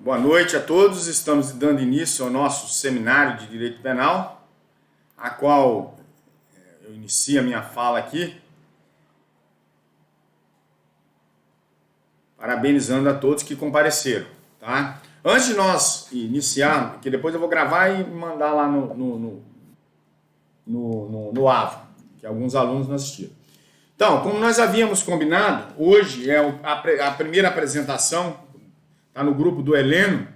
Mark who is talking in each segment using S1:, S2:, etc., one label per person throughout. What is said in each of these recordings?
S1: Boa noite a todos. Estamos dando início ao nosso seminário de Direito Penal, a qual eu inicio a minha fala aqui, parabenizando a todos que compareceram, tá? Antes de nós iniciarmos, que depois eu vou gravar e mandar lá no AVA, que alguns alunos não assistiram. Então, como nós havíamos combinado, hoje é a primeira apresentação, está no grupo do Heleno,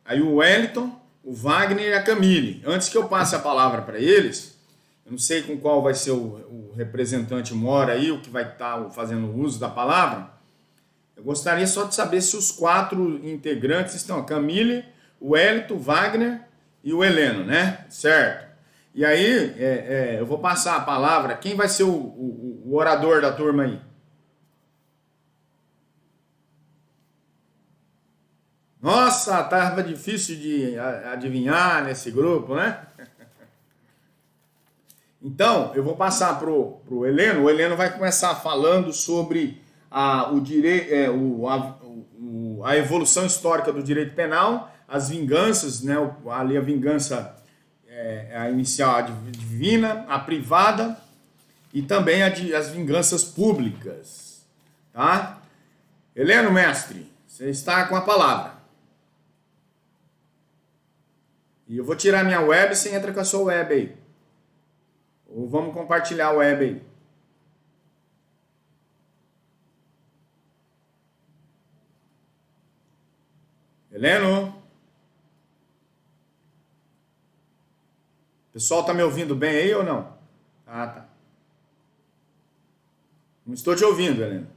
S1: aí o Wellington, o Wagner e a Camille. Antes que eu passe a palavra para eles, eu não sei com qual vai ser o representante mora aí, o que vai estar fazendo uso da palavra. Eu gostaria só de saber se os 4 integrantes estão, a Camille, o Wellington, o Wagner e o Heleno, né? Certo. E aí, eu vou passar a palavra. Quem vai ser o orador da turma aí? Nossa, estava difícil de adivinhar nesse grupo, né? Então, eu vou passar pro Heleno. O Heleno vai começar falando sobre a evolução histórica do direito penal, as vinganças, né? Ali a vingança a inicial, a divina, a privada e também as vinganças públicas, tá? Heleno, mestre, você está com a palavra. E eu vou tirar minha web, você entra com a sua web aí. Ou vamos compartilhar a web aí. Heleno? O pessoal tá me ouvindo bem aí ou não? Ah, tá. Não estou te ouvindo, Heleno.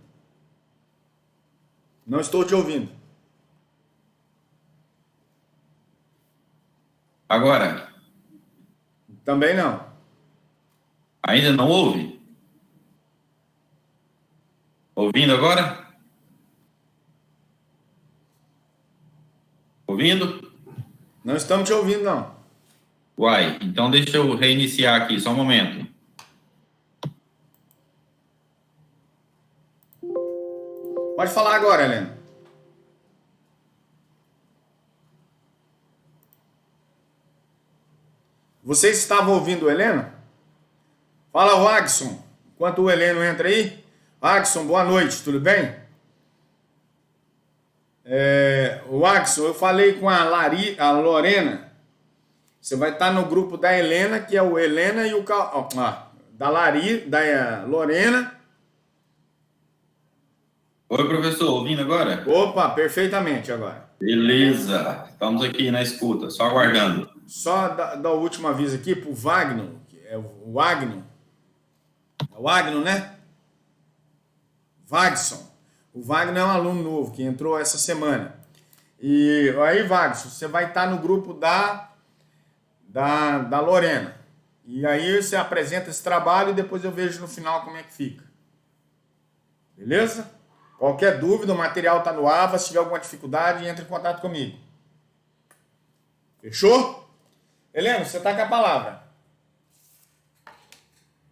S1: Não estou te ouvindo.
S2: Agora?
S1: Também não.
S2: Ainda não ouve? Ouvindo agora? Ouvindo?
S1: Não estamos te ouvindo, não.
S2: Uai, então deixa eu reiniciar aqui, só um momento.
S1: Pode falar agora, Heleno. Vocês estavam ouvindo o Heleno? Fala, Wagson. Enquanto o Heleno entra aí. Wagson, boa noite, tudo bem? Wagson, eu falei com a Lorena. Você vai estar no grupo da Helena, que é o Helena e o... da Lorena.
S2: Oi, professor, ouvindo agora?
S1: Opa, perfeitamente agora.
S2: Beleza, estamos aqui na escuta, só aguardando.
S1: Só dar o último aviso aqui pro Wagner, que é o Wagner. É o Wagner, né? Wagson. O Wagner é um aluno novo que entrou essa semana. E aí, Wagson, você vai estar no grupo da Lorena. E aí você apresenta esse trabalho e depois eu vejo no final como é que fica. Beleza? Qualquer dúvida, o material está no AVA. Se tiver alguma dificuldade, entre em contato comigo. Fechou? Heleno, você está com a palavra.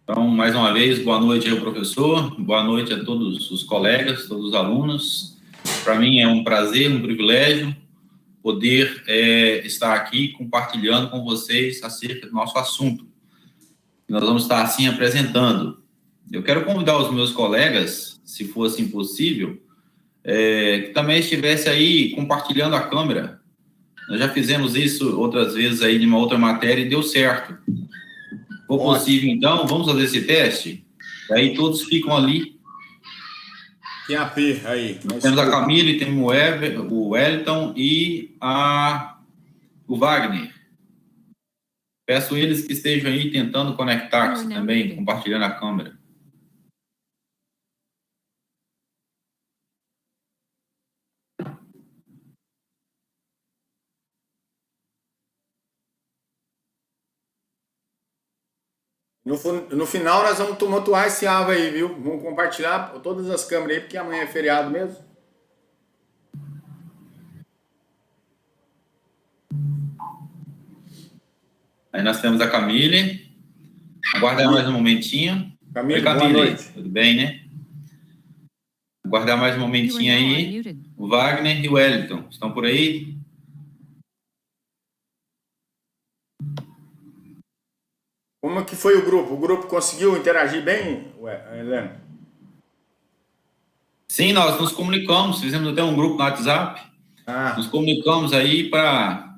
S2: Então, mais uma vez, boa noite ao professor, boa noite a todos os colegas, todos os alunos. Para mim é um prazer, um privilégio poder estar aqui compartilhando com vocês acerca do nosso assunto. Nós vamos estar assim apresentando. Eu quero convidar os meus colegas, se fosse possível, que também estivesse aí compartilhando a câmera. Nós já fizemos isso outras vezes aí de uma outra matéria e deu certo. Se for possível, então, vamos fazer esse teste. Aí todos ficam ali.
S1: Quem AP aí?
S2: Temos a Camille, temos o Wellington e o Wagner. Peço eles que estejam aí tentando conectar-se também, compartilhando a câmera.
S1: No final nós vamos tumultuar esse AVA aí, viu? Vamos compartilhar todas as câmeras aí, porque amanhã é feriado mesmo.
S2: Aí nós temos a Camille. Aguardar mais um momentinho.
S1: Camille,
S2: Oi, Camille.
S1: Boa noite.
S2: Tudo bem, né? Aguardar mais um momentinho aí. o Wagner e o Wellington. Estão por aí?
S1: Como que foi o grupo? O grupo conseguiu interagir bem, Heleno?
S2: Sim, nós nos comunicamos, fizemos até um grupo no WhatsApp, nos comunicamos aí para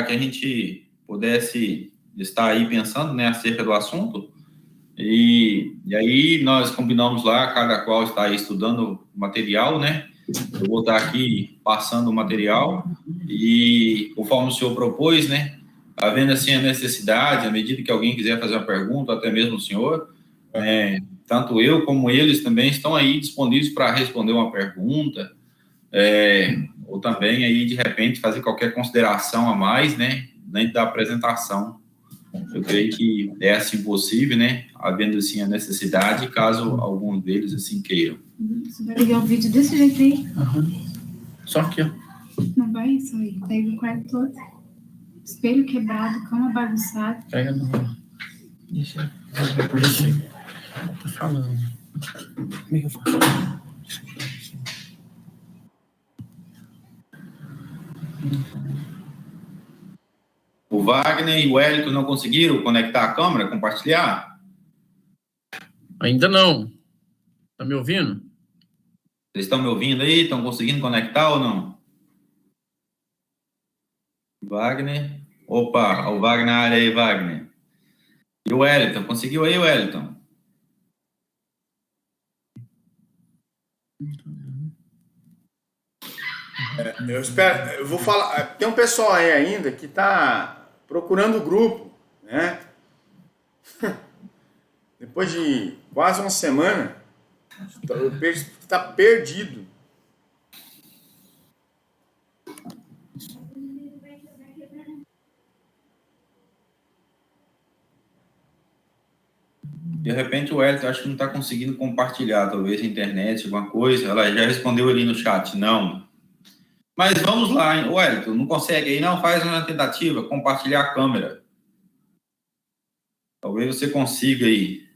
S2: que a gente pudesse estar aí pensando, né, acerca do assunto, e aí nós combinamos lá, cada qual está aí estudando o material, né, eu vou estar aqui passando o material, e conforme o senhor propôs, né, havendo assim a necessidade, à medida que alguém quiser fazer uma pergunta, até mesmo o senhor, tanto eu como eles também estão aí disponíveis para responder uma pergunta, ou também aí, de repente, fazer qualquer consideração a mais, né, dentro da apresentação. Eu creio que é assim possível, né, havendo assim a necessidade, caso algum deles assim queiram.
S3: Você vai ligar o vídeo desse jeito aí?
S2: Só aqui, ó.
S3: Não vai isso aí. Pega o quarto todo. Espelho quebrado, cama bagunçada.
S4: Pega no... Deixa eu... Tá falando. Como é que eu faço?
S2: O Wagner e o Wellington não conseguiram conectar a câmera, compartilhar?
S4: Ainda não. Tá me ouvindo?
S2: Vocês estão me ouvindo aí? Estão conseguindo conectar ou não? Wagner. Opa, o Wagner na área aí, Wagner. E o Wellington, conseguiu aí, Wellington?
S1: Eu espero, eu vou falar, tem um pessoal aí ainda que está procurando o grupo, né? Depois de quase uma semana, está perdido.
S2: De repente o Wellington acho que não está conseguindo compartilhar, talvez a internet, alguma coisa. Ela já respondeu ali no chat, não. Mas vamos lá, hein? Wellington, não consegue aí não? Faz uma tentativa, compartilhar a câmera. Talvez você consiga aí.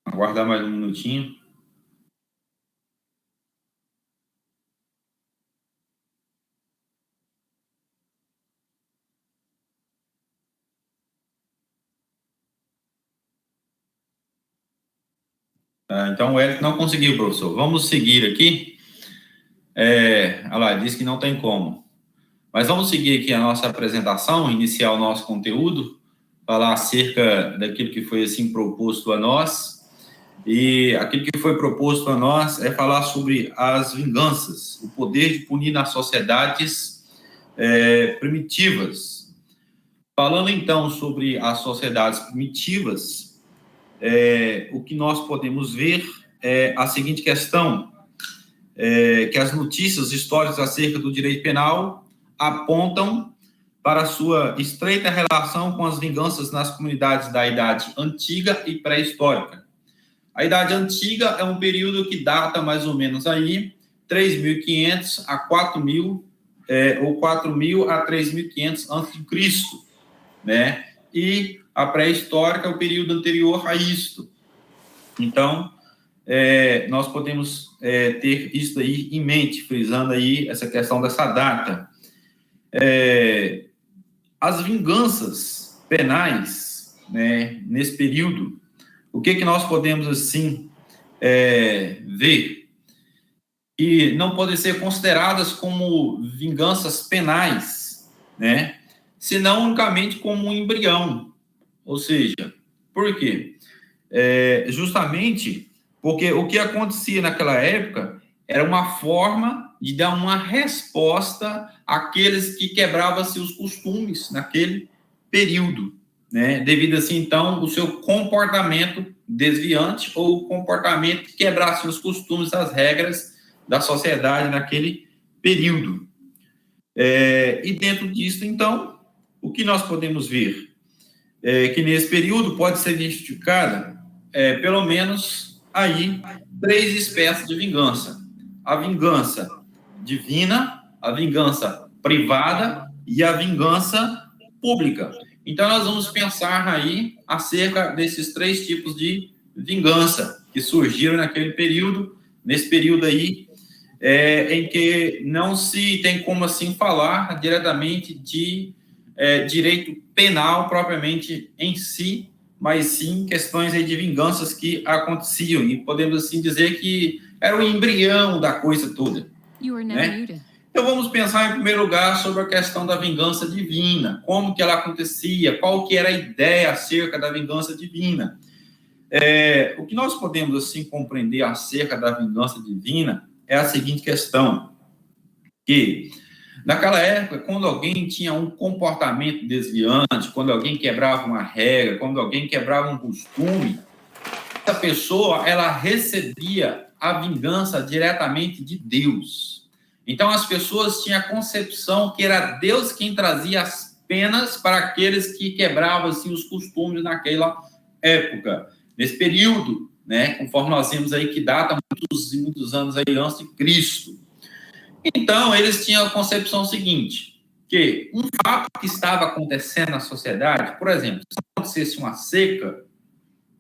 S2: Aguardar mais um minutinho. Então, o Eric não conseguiu, professor. Vamos seguir aqui. Olha lá, diz que não tem como. Mas vamos seguir aqui a nossa apresentação, iniciar o nosso conteúdo, falar acerca daquilo que foi, assim, proposto a nós. E aquilo que foi proposto a nós é falar sobre as vinganças, o poder de punir nas sociedades primitivas. Falando, então, sobre as sociedades primitivas, o que nós podemos ver é a seguinte questão, que as notícias históricas acerca do direito penal apontam para a sua estreita relação com as vinganças nas comunidades da Idade Antiga e Pré-Histórica. A Idade Antiga é um período que data mais ou menos aí 3.500 a 4.000, ou 4.000 a 3.500 a.C., né? E a pré-histórica é o período anterior a isto. Então, nós podemos ter isso aí em mente, frisando aí essa questão dessa data. As vinganças penais, né, nesse período, o que nós podemos, assim, ver? Que não podem ser consideradas como vinganças penais, né? Senão unicamente como um embrião. Ou seja, por quê? Justamente porque o que acontecia naquela época era uma forma de dar uma resposta àqueles que quebravam seus costumes naquele período, né? Devido assim, então, o seu comportamento desviante ou comportamento que quebrasse os costumes, as regras da sociedade naquele período. E dentro disso, então, o que nós podemos ver? Que nesse período pode ser identificada, pelo menos, aí, 3 espécies de vingança. A vingança divina, a vingança privada e a vingança pública. Então, nós vamos pensar aí acerca desses 3 tipos de vingança que surgiram nesse período aí, em que não se tem como assim falar diretamente de direito penal propriamente em si, mas sim questões aí de vinganças que aconteciam, e podemos assim dizer que era o embrião da coisa toda, né? Então vamos pensar em primeiro lugar sobre a questão da vingança divina, como que ela acontecia, qual que era a ideia acerca da vingança divina. O que nós podemos assim compreender acerca da vingança divina é a seguinte questão, que naquela época, quando alguém tinha um comportamento desviante, quando alguém quebrava uma regra, quando alguém quebrava um costume, essa pessoa, ela recebia a vingança diretamente de Deus. Então, as pessoas tinham a concepção que era Deus quem trazia as penas para aqueles que quebravam assim, os costumes naquela época, nesse período, né? Conforme nós vemos aí que data muitos anos aí antes de Cristo. Então, eles tinham a concepção seguinte, que um fato que estava acontecendo na sociedade, por exemplo, se acontecesse uma seca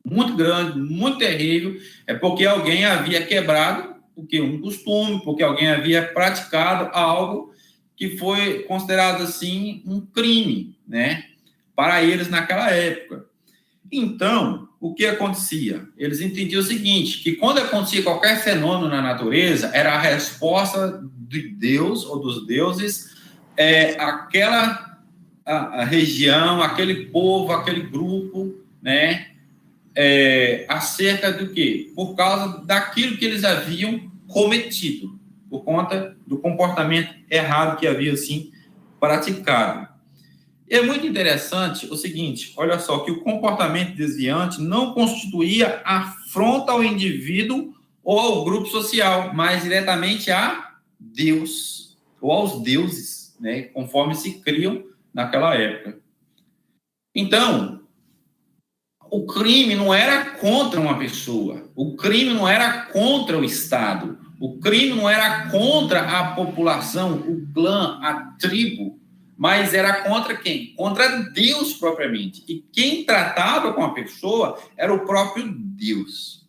S2: muito grande, muito terrível, é porque alguém havia quebrado um costume, porque alguém havia praticado algo que foi considerado assim um crime, né, para eles naquela época. Então, o que acontecia? Eles entendiam o seguinte, que quando acontecia qualquer fenômeno na natureza, era a resposta de Deus ou dos deuses, a região, aquele povo, aquele grupo, né, acerca do quê? Por causa daquilo que eles haviam cometido, por conta do comportamento errado que havia, assim, praticado. E é muito interessante o seguinte, olha só, que o comportamento desviante não constituía afronta ao indivíduo ou ao grupo social, mas diretamente a Deus, ou aos deuses, né, conforme se criam naquela época. Então, o crime não era contra uma pessoa, o crime não era contra o Estado, o crime não era contra a população, o clã, a tribo, mas era contra quem? Contra Deus propriamente. E quem tratava com a pessoa era o próprio Deus.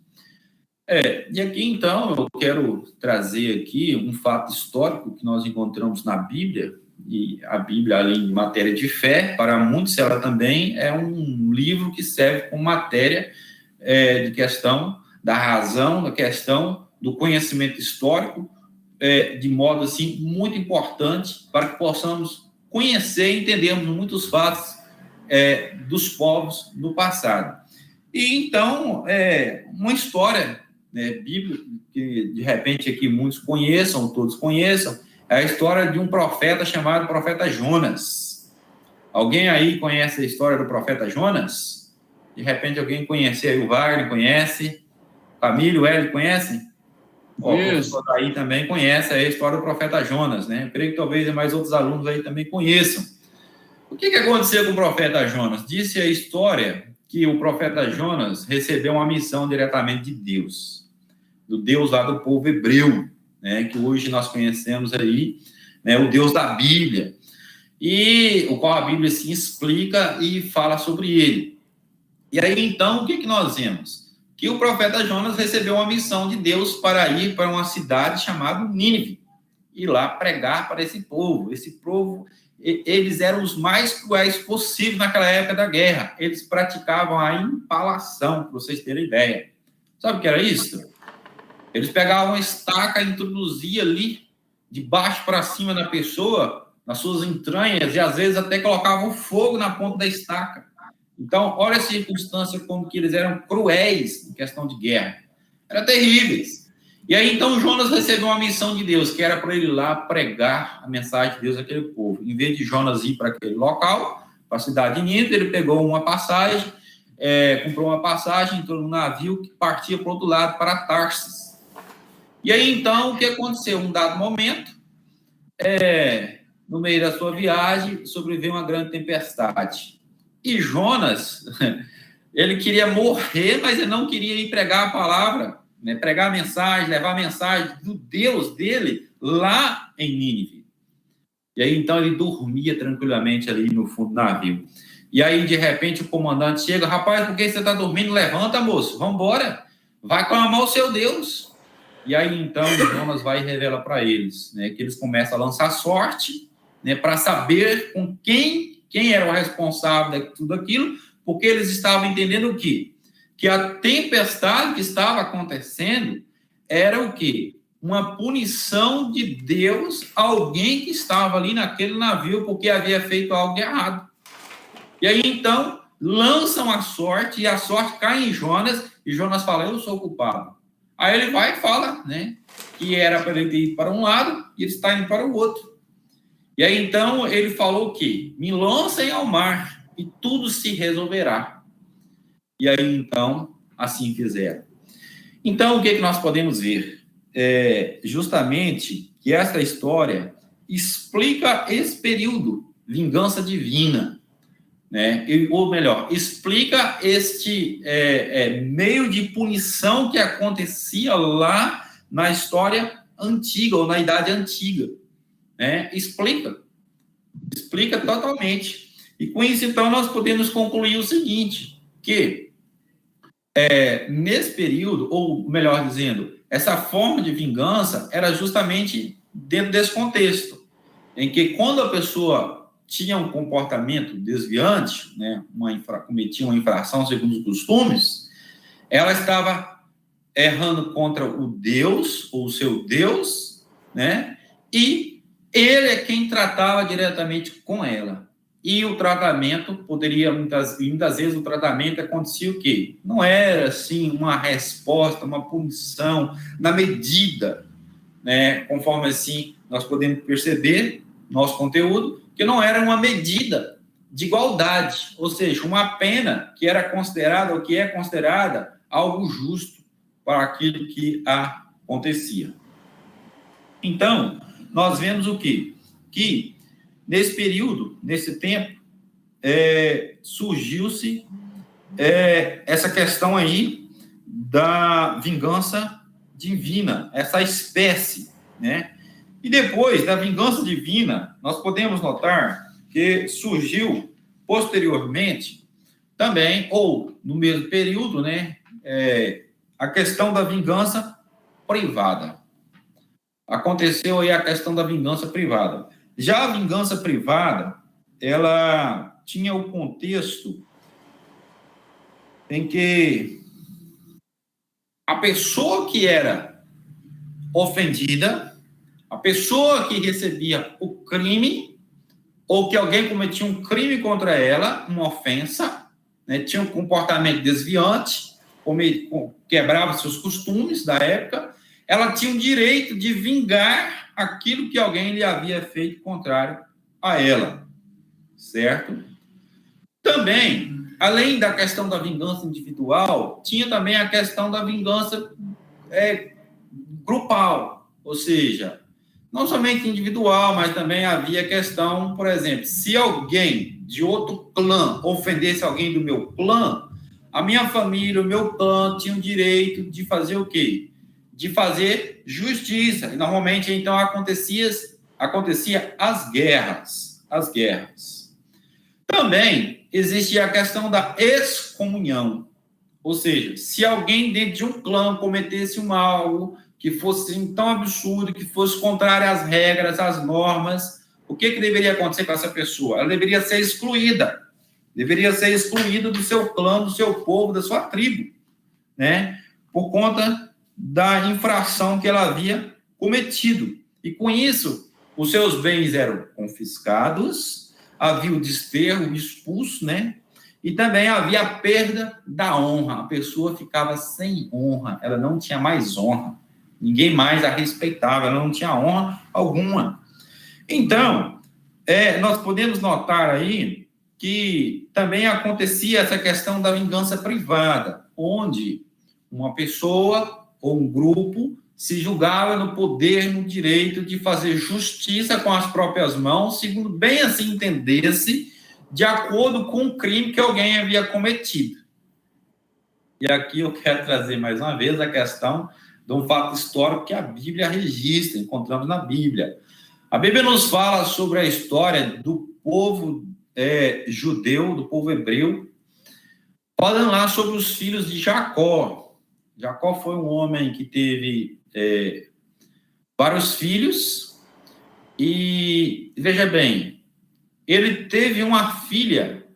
S2: E aqui, então, eu quero trazer aqui um fato histórico que nós encontramos na Bíblia, e a Bíblia, além de matéria de fé, para muitos ela também é um livro que serve como matéria de questão da razão, da questão do conhecimento histórico, de modo assim muito importante para que possamos conhecer e entendermos muitos fatos dos povos do passado. E então, uma história bíblica que de repente aqui muitos conheçam, todos conheçam, é a história de um profeta chamado profeta Jonas. Alguém aí conhece a história do profeta Jonas? De repente alguém conhece aí, o Wagner conhece, Família, o Hélio conhece? O professor aí também conhece a história do profeta Jonas, né? Eu creio que talvez mais outros alunos aí também conheçam. O que aconteceu com o profeta Jonas? Disse a história que o profeta Jonas recebeu uma missão diretamente de Deus, do Deus lá do povo hebreu, né, que hoje nós conhecemos aí, né, o Deus da Bíblia, e o qual a Bíblia assim, explica e fala sobre ele. E aí, então, o que nós vemos? Que o profeta Jonas recebeu uma missão de Deus para ir para uma cidade chamada Nínive, e lá pregar para esse povo. Esse povo, eles eram os mais cruéis possíveis naquela época da guerra. Eles praticavam a impalação, para vocês terem ideia. Sabe o que era isso? Eles pegavam uma estaca, introduziam ali, de baixo para cima da pessoa, nas suas entranhas, e às vezes até colocavam fogo na ponta da estaca. Então, olha a circunstância como que eles eram cruéis em questão de guerra. Eram terríveis. E aí, então, Jonas recebeu uma missão de Deus, que era para ele ir lá pregar a mensagem de Deus àquele povo. Em vez de Jonas ir para aquele local, para a cidade de Nínive, ele pegou uma passagem, comprou uma passagem, entrou num navio que partia para o outro lado, para Tarsis. E aí, então, o que aconteceu? Um dado momento, no meio da sua viagem, sobreveio uma grande tempestade. E Jonas, ele queria morrer, mas ele não queria ir pregar a palavra, né, pregar a mensagem, levar a mensagem do Deus dele lá em Nínive. E aí, então, ele dormia tranquilamente ali no fundo do navio. E aí, de repente, o comandante chega: rapaz, por que você está dormindo? Levanta, moço, vamos embora. Vai clamar o seu Deus. E aí, então, Jonas vai e revela para eles, né, que eles começam a lançar sorte, né, para saber com quem era o responsável de tudo aquilo, porque eles estavam entendendo o quê? Que a tempestade que estava acontecendo era o quê? Uma punição de Deus a alguém que estava ali naquele navio porque havia feito algo errado. E aí, então, lançam a sorte, e a sorte cai em Jonas, e Jonas fala: eu sou o culpado. Aí ele vai e fala, né, que era para ele ter ido para um lado, e ele está indo para o outro. E aí, então, ele falou o quê? Me lancem ao mar, e tudo se resolverá. E aí, então, assim fizeram. Então, o que nós podemos ver? Justamente que essa história explica esse período, vingança divina, né? Ou melhor, explica este meio de punição que acontecia lá na história antiga, ou na Idade Antiga, né? Explica totalmente. E com isso, então, nós podemos concluir o seguinte, que nesse período, ou melhor dizendo, essa forma de vingança era justamente dentro desse contexto, em que quando a pessoa tinha um comportamento desviante, né, cometia uma infração segundo os costumes, ela estava errando contra o Deus, ou o seu Deus, né, e ele é quem tratava diretamente com ela. E o tratamento poderia, muitas vezes, o tratamento acontecia o quê? Não era, assim, uma resposta, uma punição na medida, né, conforme, assim, nós podemos perceber nosso conteúdo, que não era uma medida de igualdade, ou seja, uma pena que era considerada, ou que é considerada, algo justo para aquilo que acontecia. Então, nós vemos o quê? Que, nesse período, nesse tempo, surgiu-se essa questão aí da vingança divina, essa espécie, né? E depois da vingança divina, nós podemos notar que surgiu posteriormente também, ou no mesmo período, né, a questão da vingança privada. Aconteceu aí a questão da vingança privada. Já a vingança privada, ela tinha o contexto em que a pessoa que era ofendida, a pessoa que recebia o crime, ou que alguém cometia um crime contra ela, uma ofensa, né, tinha um comportamento desviante, quebrava seus costumes da época, ela tinha o direito de vingar aquilo que alguém lhe havia feito contrário a ela, certo? Também, além da questão da vingança individual, tinha também a questão da vingança grupal, ou seja, não somente individual, mas também havia questão, por exemplo, se alguém de outro clã ofendesse alguém do meu clã, a minha família, o meu clã, tinha o direito de fazer o quê? De fazer justiça. E normalmente, então, acontecia as guerras. Também existia a questão da excomunhão. Ou seja, se alguém dentro de um clã cometesse um algo que fosse tão absurdo, que fosse contrário às regras, às normas, o que deveria acontecer com essa pessoa? Ela deveria ser excluída. Deveria ser excluída do seu clã, do seu povo, da sua tribo, né? Por conta da infração que ela havia cometido. E com isso, os seus bens eram confiscados, havia o desterro, o expulso, né? E também havia a perda da honra. A pessoa ficava sem honra, ela não tinha mais honra. Ninguém mais a respeitava, ela não tinha honra alguma. Então, nós podemos notar aí que também acontecia essa questão da vingança privada, onde uma pessoa ou um grupo se julgava no poder, no direito de fazer justiça com as próprias mãos, segundo bem assim entendesse, de acordo com o crime que alguém havia cometido. E aqui eu quero trazer mais uma vez a questão de um fato histórico que a Bíblia registra, encontramos na Bíblia. A Bíblia nos fala sobre a história do povo judeu, do povo hebreu, falando lá sobre os filhos de Jacó. Jacó foi um homem que teve vários filhos, e veja bem, ele teve uma filha,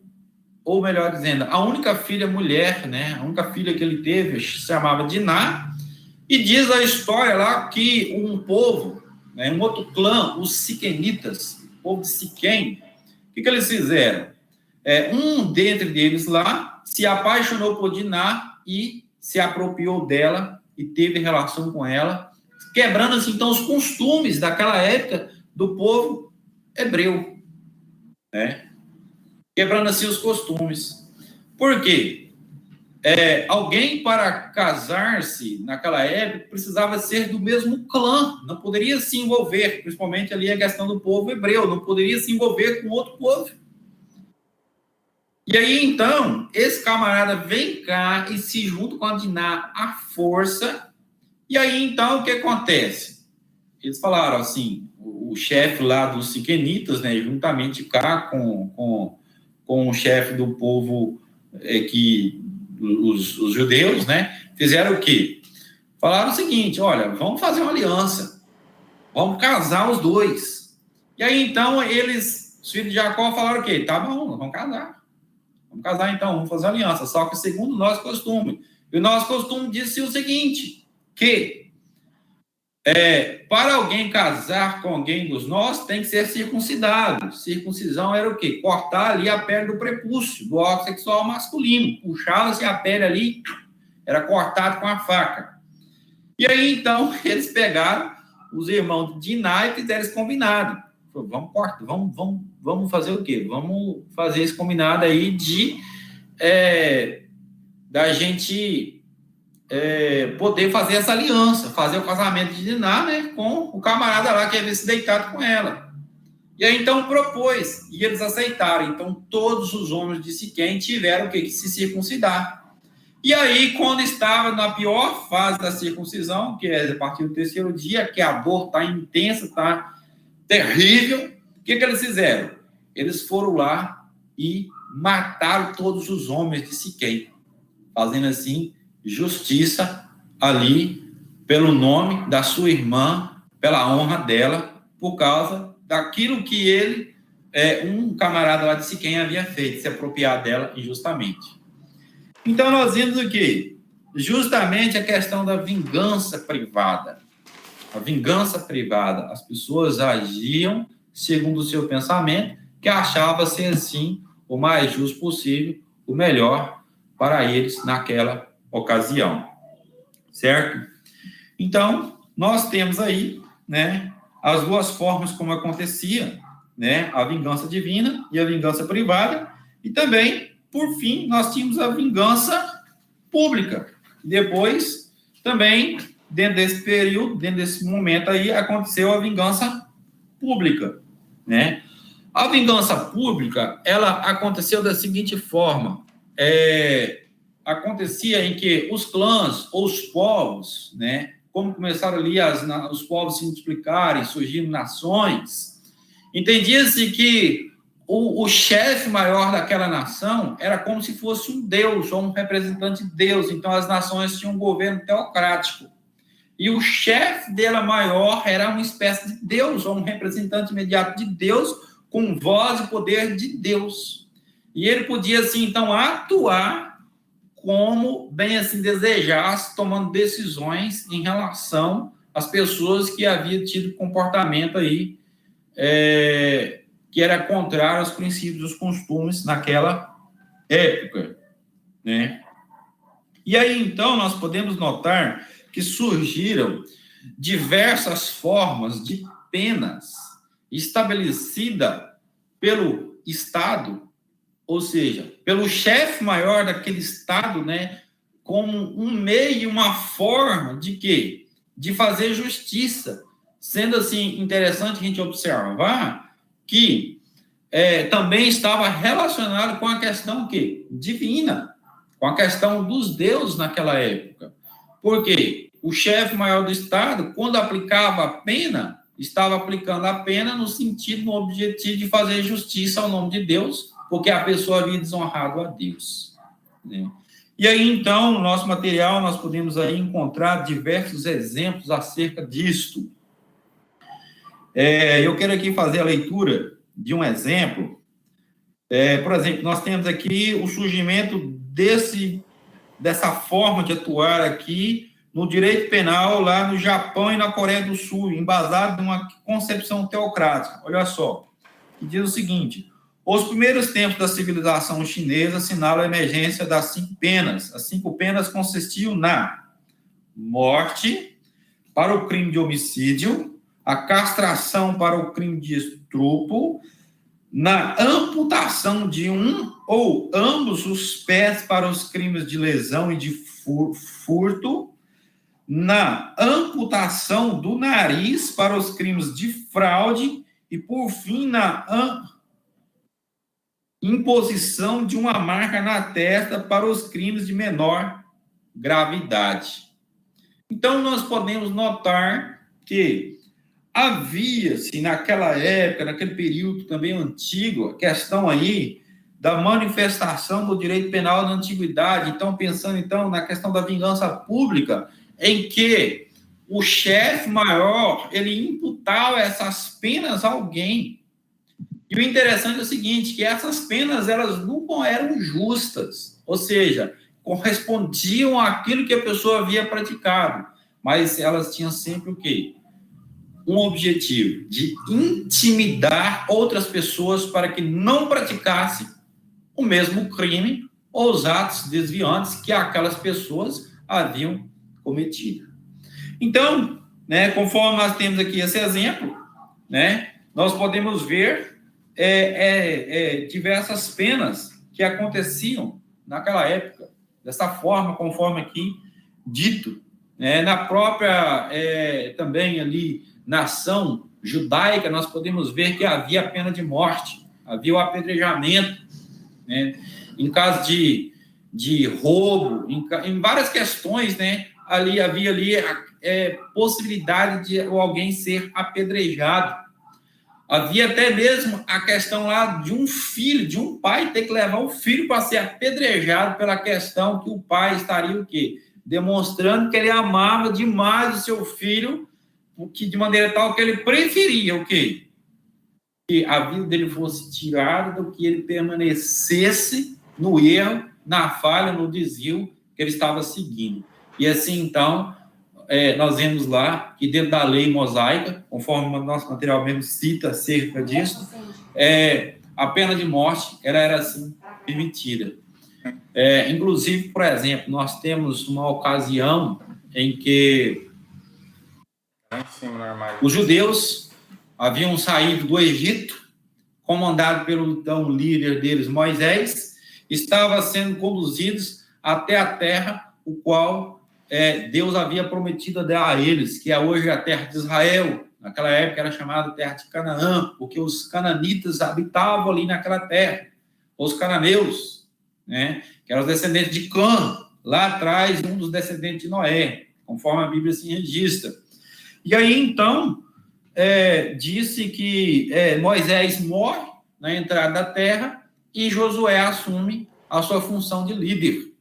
S2: ou melhor dizendo, a única filha mulher, né? A única filha que ele teve se chamava Diná, e diz a história lá que um povo, né, um outro clã, os siquenitas, o povo de Siquém, o que eles fizeram? Um dentre eles lá se apaixonou por Diná e se apropriou dela e teve relação com ela, quebrando assim, então, os costumes daquela época do povo hebreu, né? Quebrando assim os costumes. Por quê? Alguém para casar-se naquela época precisava ser do mesmo clã, não poderia se envolver, principalmente ali a questão do povo hebreu, não poderia se envolver com outro povo. E aí, então, esse camarada vem cá e se junta com a Diná à força. E aí, então, o que acontece? Eles falaram assim, o chefe lá dos siquenitas, né, juntamente cá com o chefe do povo, os judeus, né, fizeram o quê? Falaram o seguinte, olha, vamos fazer uma aliança, vamos casar os dois. E aí, então, os filhos de Jacó falaram o quê? Tá bom, vamos casar. Vamos casar então, vamos fazer aliança. Só que segundo o nosso costume. E o nosso costume disse o seguinte, que para alguém casar com alguém dos nossos, tem que ser circuncidado. Circuncisão era o quê? Cortar ali a pele do prepúcio, do órgão sexual masculino. Puxava-se a pele ali, era cortado com a faca. E aí, então, eles pegaram os irmãos de Diná e fizeram esse combinado. Vamos fazer o quê? Vamos fazer esse combinado aí da gente poder fazer essa aliança, fazer o casamento de Diná, né, com o camarada lá que havia se deitado com ela. E aí, então, propôs, e eles aceitaram. Então, todos os homens de Siquém tiveram o quê? Que se circuncidar. E aí, quando estava na pior fase da circuncisão, que é a partir do 3º dia, que a dor está intensa, está terrível, o que eles fizeram? Eles foram lá e mataram todos os homens de Siquém, fazendo assim justiça ali pelo nome da sua irmã, pela honra dela, por causa daquilo que ele, um camarada lá de Siquém, havia feito, se apropriar dela injustamente. Então, nós vimos o quê? Justamente a questão da vingança privada. A vingança privada. As pessoas agiam segundo o seu pensamento, que achava ser assim o mais justo possível, o melhor para eles naquela ocasião. Certo? Então, nós temos aí, né, as duas formas como acontecia, né, a vingança divina e a vingança privada, e também, por fim, nós tínhamos a vingança pública. Depois, também, dentro desse período, dentro desse momento aí, aconteceu a vingança pública, né? A vingança pública, ela aconteceu da seguinte forma, acontecia em que os clãs ou os povos, né, como começaram ali os povos se multiplicarem, surgindo nações, entendia-se que o chefe maior daquela nação era como se fosse um deus ou um representante de Deus. Então, as nações tinham um governo teocrático. E o chefe dela maior era uma espécie de Deus, ou um representante imediato de Deus, com voz e poder de Deus. E ele podia, assim, então, atuar como bem assim desejasse, tomando decisões em relação às pessoas que haviam tido comportamento aí, que era contrário aos princípios dos costumes naquela época, né? E aí, então, nós podemos notar que surgiram diversas formas de penas estabelecida pelo Estado, ou seja, pelo chefe maior daquele Estado, né, como um meio, uma forma de quê? De fazer justiça. Sendo assim interessante a gente observar que também estava relacionado com a questão quê? Divina, com a questão dos deuses naquela época. Porque o chefe maior do Estado, quando aplicava a pena, estava aplicando a pena no sentido, no objetivo de fazer justiça ao nome de Deus, porque a pessoa havia desonrado a Deus, né? E aí, então, no nosso material, nós podemos aí encontrar diversos exemplos acerca disto. Eu quero aqui fazer a leitura de um exemplo. Por exemplo, nós temos aqui o surgimento dessa forma de atuar aqui no direito penal lá no Japão e na Coreia do Sul, embasado numa concepção teocrática. Olha só, que diz o seguinte: os primeiros tempos da civilização chinesa assinalam a emergência das 5 penas. As 5 penas consistiam na morte para o crime de homicídio, a castração para o crime de estupro, na amputação de um ou ambos os pés para os crimes de lesão e de furto, na amputação do nariz para os crimes de fraude e, por fim, na imposição de uma marca na testa para os crimes de menor gravidade. Então, nós podemos notar que havia-se naquela época, naquele período também antigo, a questão aí da manifestação do direito penal na antiguidade. Então, pensando então na questão da vingança pública, em que o chefe maior, ele imputava essas penas a alguém. E o interessante é o seguinte, que essas penas, elas nunca eram justas, ou seja, correspondiam àquilo que a pessoa havia praticado, mas elas tinham sempre o quê? Um objetivo de intimidar outras pessoas para que não praticassem o mesmo crime ou os atos desviantes que aquelas pessoas haviam cometido. Então, né, conforme nós temos aqui esse exemplo, né, nós podemos ver diversas penas que aconteciam naquela época, dessa forma, conforme aqui dito, né, na própria, também ali, nação judaica, nós podemos ver que havia a pena de morte, havia o apedrejamento, né, em caso de roubo, em várias questões, né, havia possibilidade de alguém ser apedrejado. Havia até mesmo a questão lá de um filho, de um pai ter que levar o filho para ser apedrejado pela questão que o pai estaria o quê? Demonstrando que ele amava demais o seu filho, que de maneira tal que ele preferia o quê? Que a vida dele fosse tirada do que ele permanecesse no erro, na falha, no desvio que ele estava seguindo. E assim, então, nós vemos lá que dentro da lei mosaica, conforme o nosso material mesmo cita acerca disso, a pena de morte era assim permitida. Inclusive, por exemplo, nós temos uma ocasião em que os judeus haviam saído do Egito, comandado pelo então líder deles, Moisés, estavam sendo conduzidos até a terra, o qual Deus havia prometido a dar a eles, que é hoje a terra de Israel. Naquela época era chamada terra de Canaã, porque os cananitas habitavam ali naquela terra, os cananeus, né, que eram os descendentes de Cã, lá atrás, um dos descendentes de Noé, conforme a Bíblia se registra. E aí, então, disse que Moisés morre na entrada da terra e Josué assume a sua função de líder,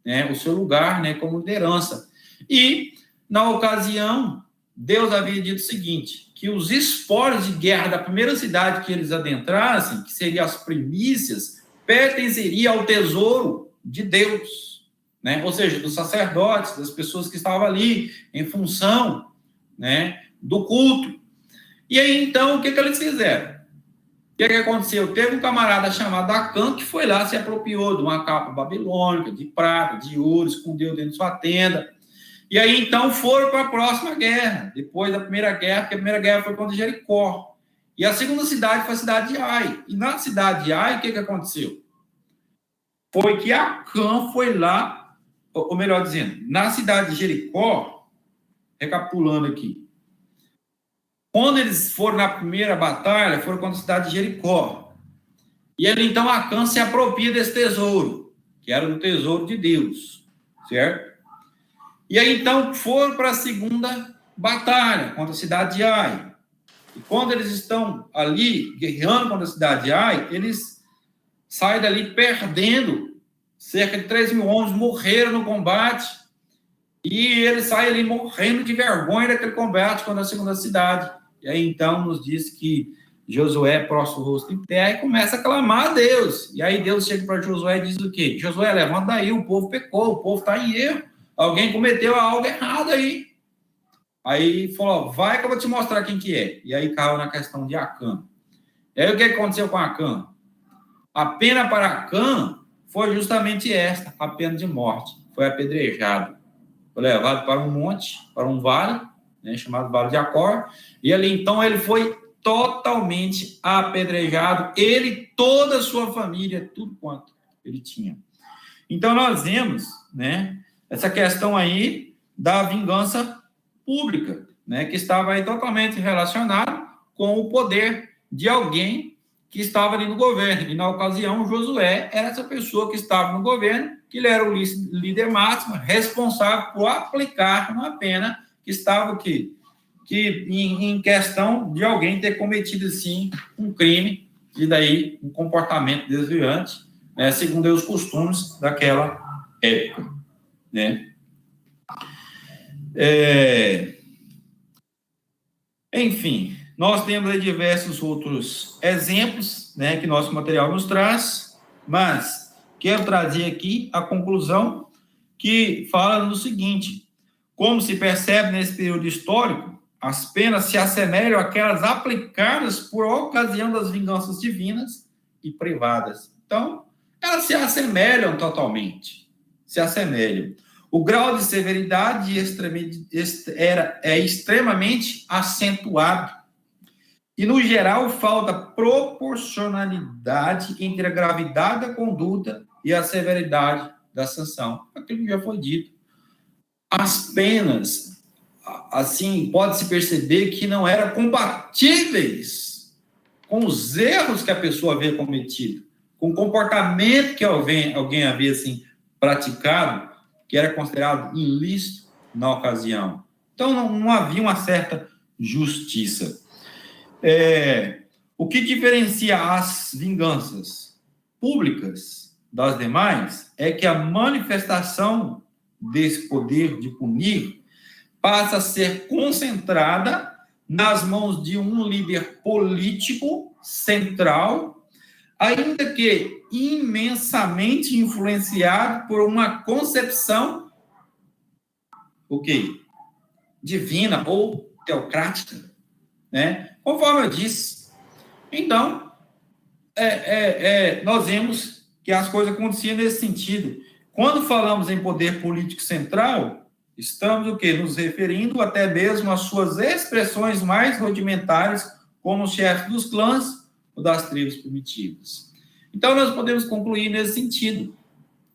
S2: né, o seu lugar, né, como liderança. E, na ocasião, Deus havia dito o seguinte, que os espólios de guerra da primeira cidade que eles adentrassem, que seriam as primícias, pertenceriam ao tesouro de Deus, né, ou seja, dos sacerdotes, das pessoas que estavam ali em função, né, do culto. E aí, então, o que eles fizeram? O que aconteceu? Teve um camarada chamado Acã que foi lá, se apropriou de uma capa babilônica, de prata, de ouro, escondeu dentro de sua tenda. E aí, então, foram para a próxima guerra, depois da primeira guerra, porque a primeira guerra foi contra Jericó. E a segunda cidade foi a cidade de Ai. E na cidade de Ai, o que aconteceu? Foi que Acã foi lá, ou melhor dizendo, na cidade de Jericó, recapitulando aqui, quando eles foram na primeira batalha, foram contra a cidade de Jericó. E ele, então, Acã se apropria desse tesouro, que era o tesouro de Deus, certo? E aí, então, foram para a segunda batalha, contra a cidade de Ai. E quando eles estão ali guerreando contra a cidade de Ai, eles saem dali perdendo. Cerca de 3 mil homens morreram no combate. E eles saem ali morrendo de vergonha daquele combate contra a segunda cidade. E aí, então, nos diz que Josué prostra o rosto em terra e começa a clamar a Deus. E aí Deus chega para Josué e diz o quê? Josué, levanta daí, o povo pecou, o povo está em erro. Alguém cometeu algo errado aí. Aí falou, vai que eu vou te mostrar quem que é. E aí caiu na questão de Acã. E aí o que aconteceu com Acã? A pena para Acã foi justamente esta, a pena de morte. Foi apedrejado. Foi levado para um monte, para um vale, né, chamado Vale de Acor. E ali, então, ele foi totalmente apedrejado. Ele e toda a sua família, tudo quanto ele tinha. Então, nós vemos, né, essa questão aí da vingança pública, né, que estava aí totalmente relacionado com o poder de alguém que estava ali no governo. E, na ocasião, Josué era essa pessoa que estava no governo, que ele era o líder máximo, responsável por aplicar uma pena que estava aqui, em questão de alguém ter cometido, sim, um crime, e daí um comportamento desviante, né, segundo os costumes daquela época, né? Enfim, nós temos aí diversos outros exemplos, né, que nosso material nos traz, mas quero trazer aqui a conclusão que fala no seguinte: como se percebe nesse período histórico, as penas se assemelham àquelas aplicadas por ocasião das vinganças divinas e privadas. Então, elas se assemelham totalmente, se assemelham. O grau de severidade é extremamente acentuado. E, no geral, falta proporcionalidade entre a gravidade da conduta e a severidade da sanção. Aquilo que já foi dito. As penas, assim, pode-se perceber que não eram compatíveis com os erros que a pessoa havia cometido, com o comportamento que alguém havia, assim, praticado, que era considerado ilícito na ocasião. Então, não havia uma certa justiça. O que diferencia as vinganças públicas das demais é que a manifestação desse poder de punir passa a ser concentrada nas mãos de um líder político central, ainda que imensamente influenciado por uma concepção, divina ou teocrática, né? Conforme eu disse. Então, nós vemos que as coisas aconteciam nesse sentido. Quando falamos em poder político central, estamos nos referindo até mesmo às suas expressões mais rudimentares, como os chefes dos clãs ou das tribos primitivas. Então, nós podemos concluir nesse sentido,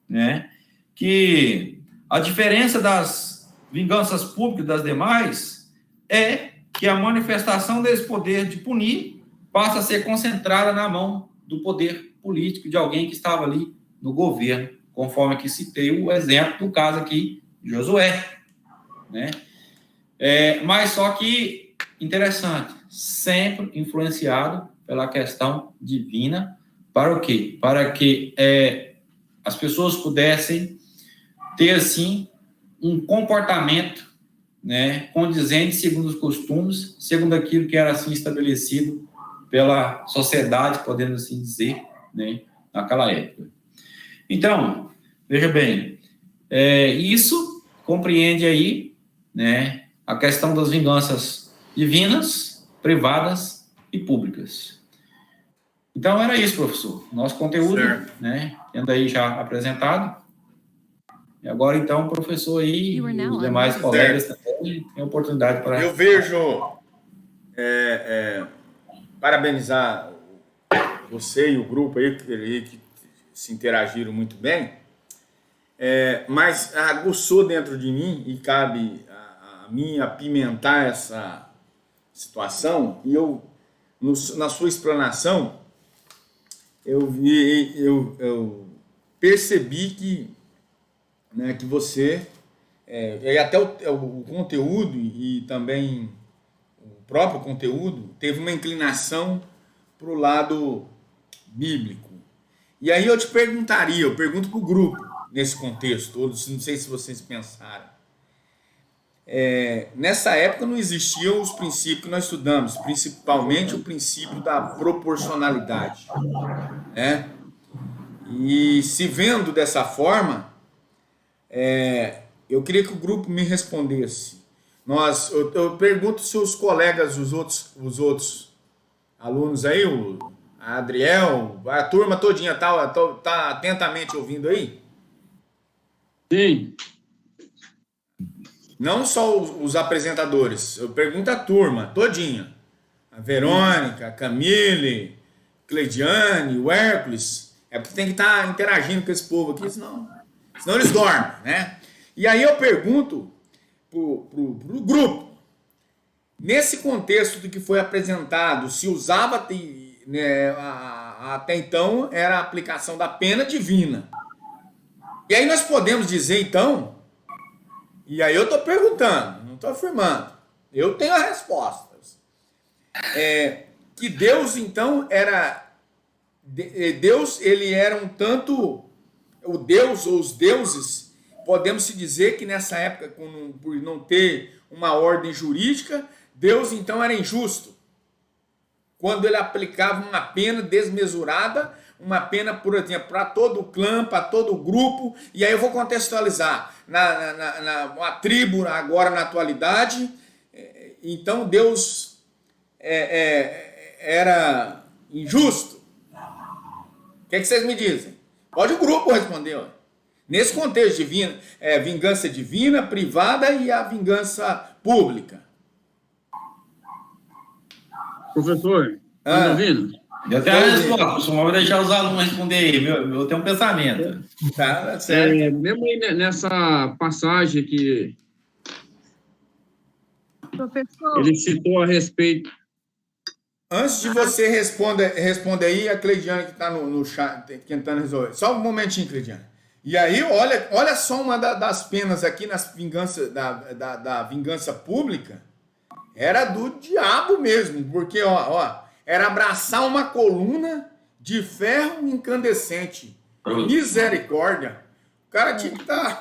S2: né, que a diferença das vinganças públicas das demais é que a manifestação desse poder de punir passa a ser concentrada na mão do poder político de alguém que estava ali no governo, conforme aqui citei o exemplo do caso aqui de Josué, né? Mas só que, interessante, sempre influenciado pela questão divina. Para o quê? Para que as pessoas pudessem ter, assim, um comportamento, né, condizente segundo os costumes, segundo aquilo que era, assim, estabelecido pela sociedade, podemos assim dizer, né, naquela época. Então, veja bem, isso compreende aí, né, a questão das vinganças divinas, privadas e públicas. Então, era isso, professor. Nosso conteúdo, né, tendo aí já apresentado. E agora, então, o professor aí e os demais colegas também têm oportunidade para...
S1: Eu vejo... parabenizar você e o grupo aí que se interagiram muito bem, mas aguçou dentro de mim, e cabe a mim apimentar essa situação, e eu, na sua explanação, eu percebi que, né, que você, e até o conteúdo e também próprio conteúdo, teve uma inclinação para o lado bíblico. E aí eu te perguntaria, eu pergunto para o grupo, nesse contexto todo, não sei se vocês pensaram. Nessa época não existiam os princípios que nós estudamos, principalmente o princípio da proporcionalidade, né? E se vendo dessa forma, eu queria que o grupo me respondesse. Eu pergunto se os colegas, os outros alunos aí, a Adriel, a turma todinha tá atentamente ouvindo aí?
S5: Sim.
S1: Não só os apresentadores, eu pergunto a turma todinha. A Verônica, a Camille, Cleidiane, o Hércules. É porque tem que estar interagindo com esse povo aqui, senão eles dormem, né? E aí eu pergunto pro grupo, nesse contexto do que foi apresentado, se usava, né, até então, era a aplicação da pena divina. E aí nós podemos dizer, então, e aí eu estou perguntando, não estou afirmando, eu tenho as respostas, que Deus, então, Deus, ele era um tanto, o Deus ou os deuses, podemos se dizer que nessa época, por não ter uma ordem jurídica, Deus, então, era injusto. Quando ele aplicava uma pena desmesurada, uma pena, por exemplo, para todo o clã, para todo o grupo, e aí eu vou contextualizar, uma tribo agora na atualidade, então Deus era injusto. O que vocês me dizem? Pode o grupo responder. Ó. Nesse contexto divino, vingança divina, privada e a vingança pública.
S5: Professor, tá me ouvindo?
S2: Eu tenho a resposta, professor, mas vou deixar os alunos responder aí, eu tenho um pensamento.
S1: Tá certo.
S5: Mesmo aí nessa passagem que
S6: Professor,
S5: ele citou a respeito.
S1: Antes de você responder aí, a Cleidiane que está no chat tentando resolver. Só um momentinho, Cleidiane. E aí, olha só uma das penas aqui nas vinganças, da vingança pública, era do diabo mesmo, porque era abraçar uma coluna de ferro incandescente. Misericórdia. O cara tinha que estar...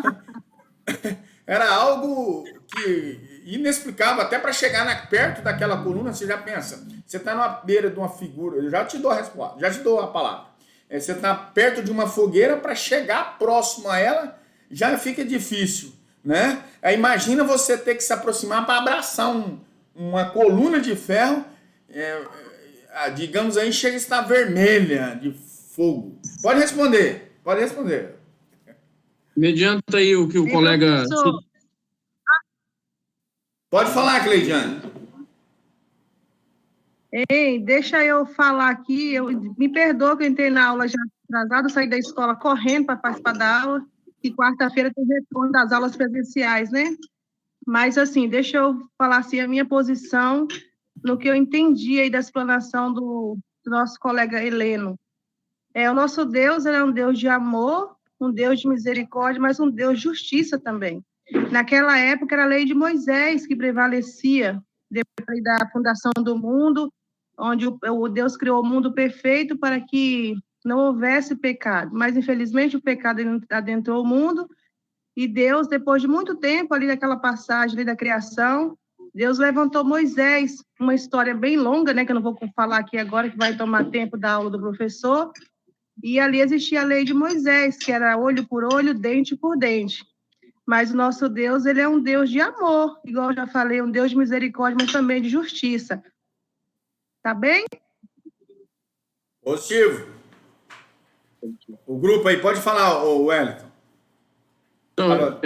S1: Era algo que inexplicável, até para chegar perto daquela coluna, você já pensa, você está na beira de uma figura, eu já te dou a resposta, já te dou a palavra. Você está perto de uma fogueira, para chegar próximo a ela, já fica difícil, né? Aí imagina você ter que se aproximar para abraçar uma coluna de ferro, digamos aí, chega a estar vermelha de fogo. Pode responder.
S5: Mediante aí o que o colega...
S6: professor,
S1: Pode falar, Cleidiane.
S6: ei, deixa eu falar aqui, me perdoa que eu entrei na aula já atrasada, saí da escola correndo para participar da aula, e quarta-feira tem retorno das aulas presenciais, né? Mas, assim, deixa eu falar assim, a minha posição no que eu entendi aí da explanação do nosso colega Heleno. O nosso Deus é um Deus de amor, um Deus de misericórdia, mas um Deus de justiça também. Naquela época era a lei de Moisés que prevalecia, depois da fundação do mundo, onde o Deus criou o mundo perfeito para que não houvesse pecado. Mas, infelizmente, o pecado adentrou o mundo, e Deus, depois de muito tempo, ali naquela passagem ali da criação, Deus levantou Moisés, uma história bem longa, né, que eu não vou falar aqui agora, que vai tomar tempo da aula do professor, e ali existia a lei de Moisés, que era olho por olho, dente por dente. Mas o nosso Deus, ele é um Deus de amor, igual eu já falei, um Deus de misericórdia, mas também de justiça. Tá bem?
S1: Positivo. O grupo aí, pode falar, Wellington.
S5: Então,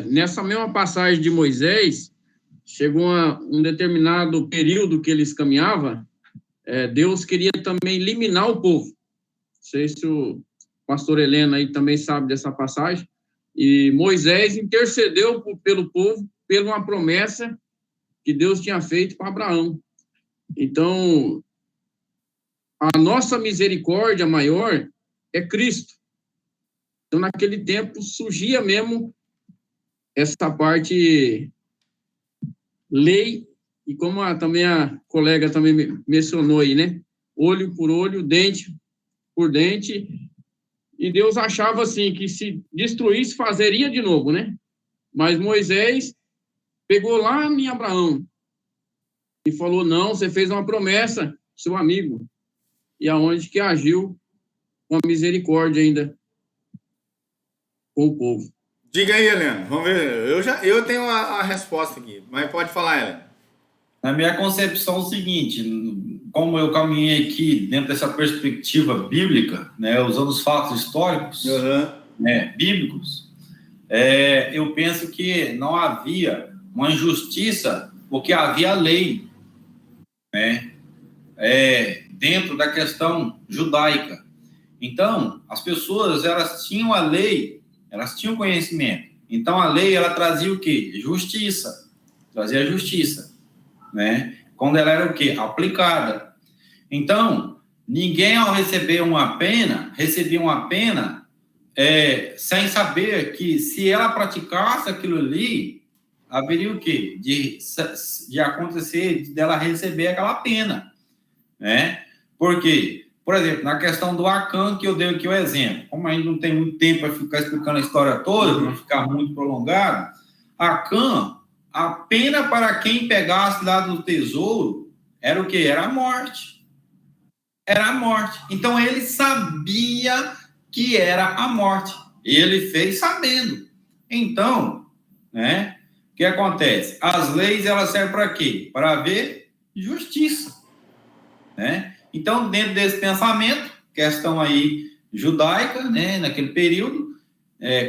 S5: nessa mesma passagem de Moisés, chegou um determinado período que eles caminhavam, Deus queria também eliminar o povo. Não sei se o pastor Helena aí também sabe dessa passagem. E Moisés intercedeu pelo povo, por uma promessa que Deus tinha feito para Abraão. Então, a nossa misericórdia maior é Cristo. Então, naquele tempo, surgia mesmo essa parte lei e como também a colega também mencionou aí, né? Olho por olho, dente por dente, e Deus achava assim, que se destruísse, fazeria de novo, né? Mas Moisés pegou lá em Abraão e falou, não, você fez uma promessa, seu amigo, e aonde que agiu com a misericórdia ainda com o povo.
S1: Diga aí, Helena. Vamos ver. Eu tenho a resposta aqui, mas pode falar, Helena.
S2: Na minha concepção é o seguinte, como eu caminhei aqui dentro dessa perspectiva bíblica, né, usando os fatos históricos, né, bíblicos, eu penso que não havia uma injustiça, porque havia lei, né, dentro da questão judaica. Então, as pessoas, elas tinham a lei, elas tinham conhecimento. Então, a lei, ela trazia o quê? Justiça. Trazia justiça, né? Quando ela era o quê? Aplicada. Então, ninguém, ao receber uma pena, recebia uma pena sem saber que, se ela praticasse aquilo ali, haveria o quê? De acontecer, dela receber aquela pena, né? Por quê? Por exemplo, na questão do Acã, que eu dei aqui o exemplo, como ainda não tem muito tempo para ficar explicando a história toda, para não ficar muito prolongado, Acã, a pena para quem pegasse lá do tesouro era o quê? Era a morte. Era a morte. Então, ele sabia que era a morte. Ele fez sabendo. Então, né, o que acontece? As leis, elas servem para quê? Para haver justiça, né? Então, dentro desse pensamento, questão aí judaica, né, naquele período,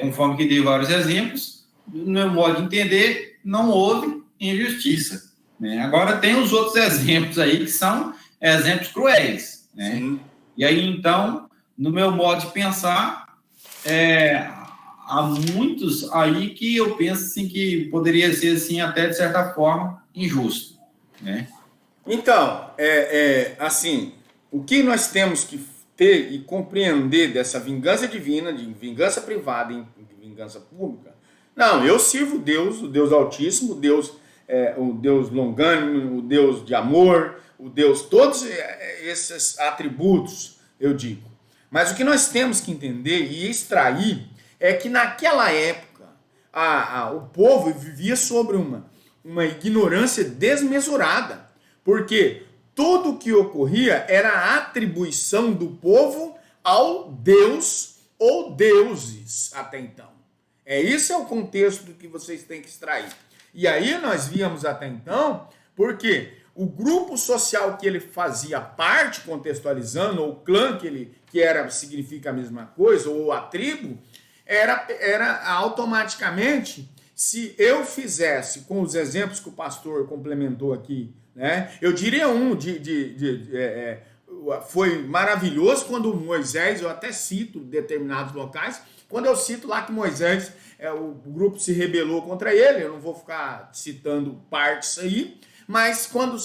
S2: conforme que dei vários exemplos, no meu modo de entender, não houve injustiça, né? Agora, tem os outros exemplos aí, que são exemplos cruéis, né? Sim. E aí, então, no meu modo de pensar, há muitos aí que eu penso assim, que poderia ser, assim, até de certa forma, injusto, né?
S1: Então, assim, o que nós temos que ter e compreender dessa vingança divina, de vingança privada e vingança pública? Não, eu sirvo Deus, o Deus Altíssimo, o Deus longânimo, o Deus de amor, o Deus, todos esses atributos, eu digo. Mas o que nós temos que entender e extrair é que naquela época o povo vivia sobre uma ignorância desmesurada. Porque tudo o que ocorria era a atribuição do povo ao Deus ou deuses até então. Esse é o contexto que vocês têm que extrair. E aí nós víamos até então, porque o grupo social que ele fazia parte, contextualizando, ou o clã significa a mesma coisa, ou a tribo, era automaticamente, se eu fizesse, com os exemplos que o pastor complementou aqui, né, eu diria foi maravilhoso quando Moisés, eu até cito determinados locais, quando eu cito lá que Moisés, o grupo se rebelou contra ele, eu não vou ficar citando partes aí, mas quando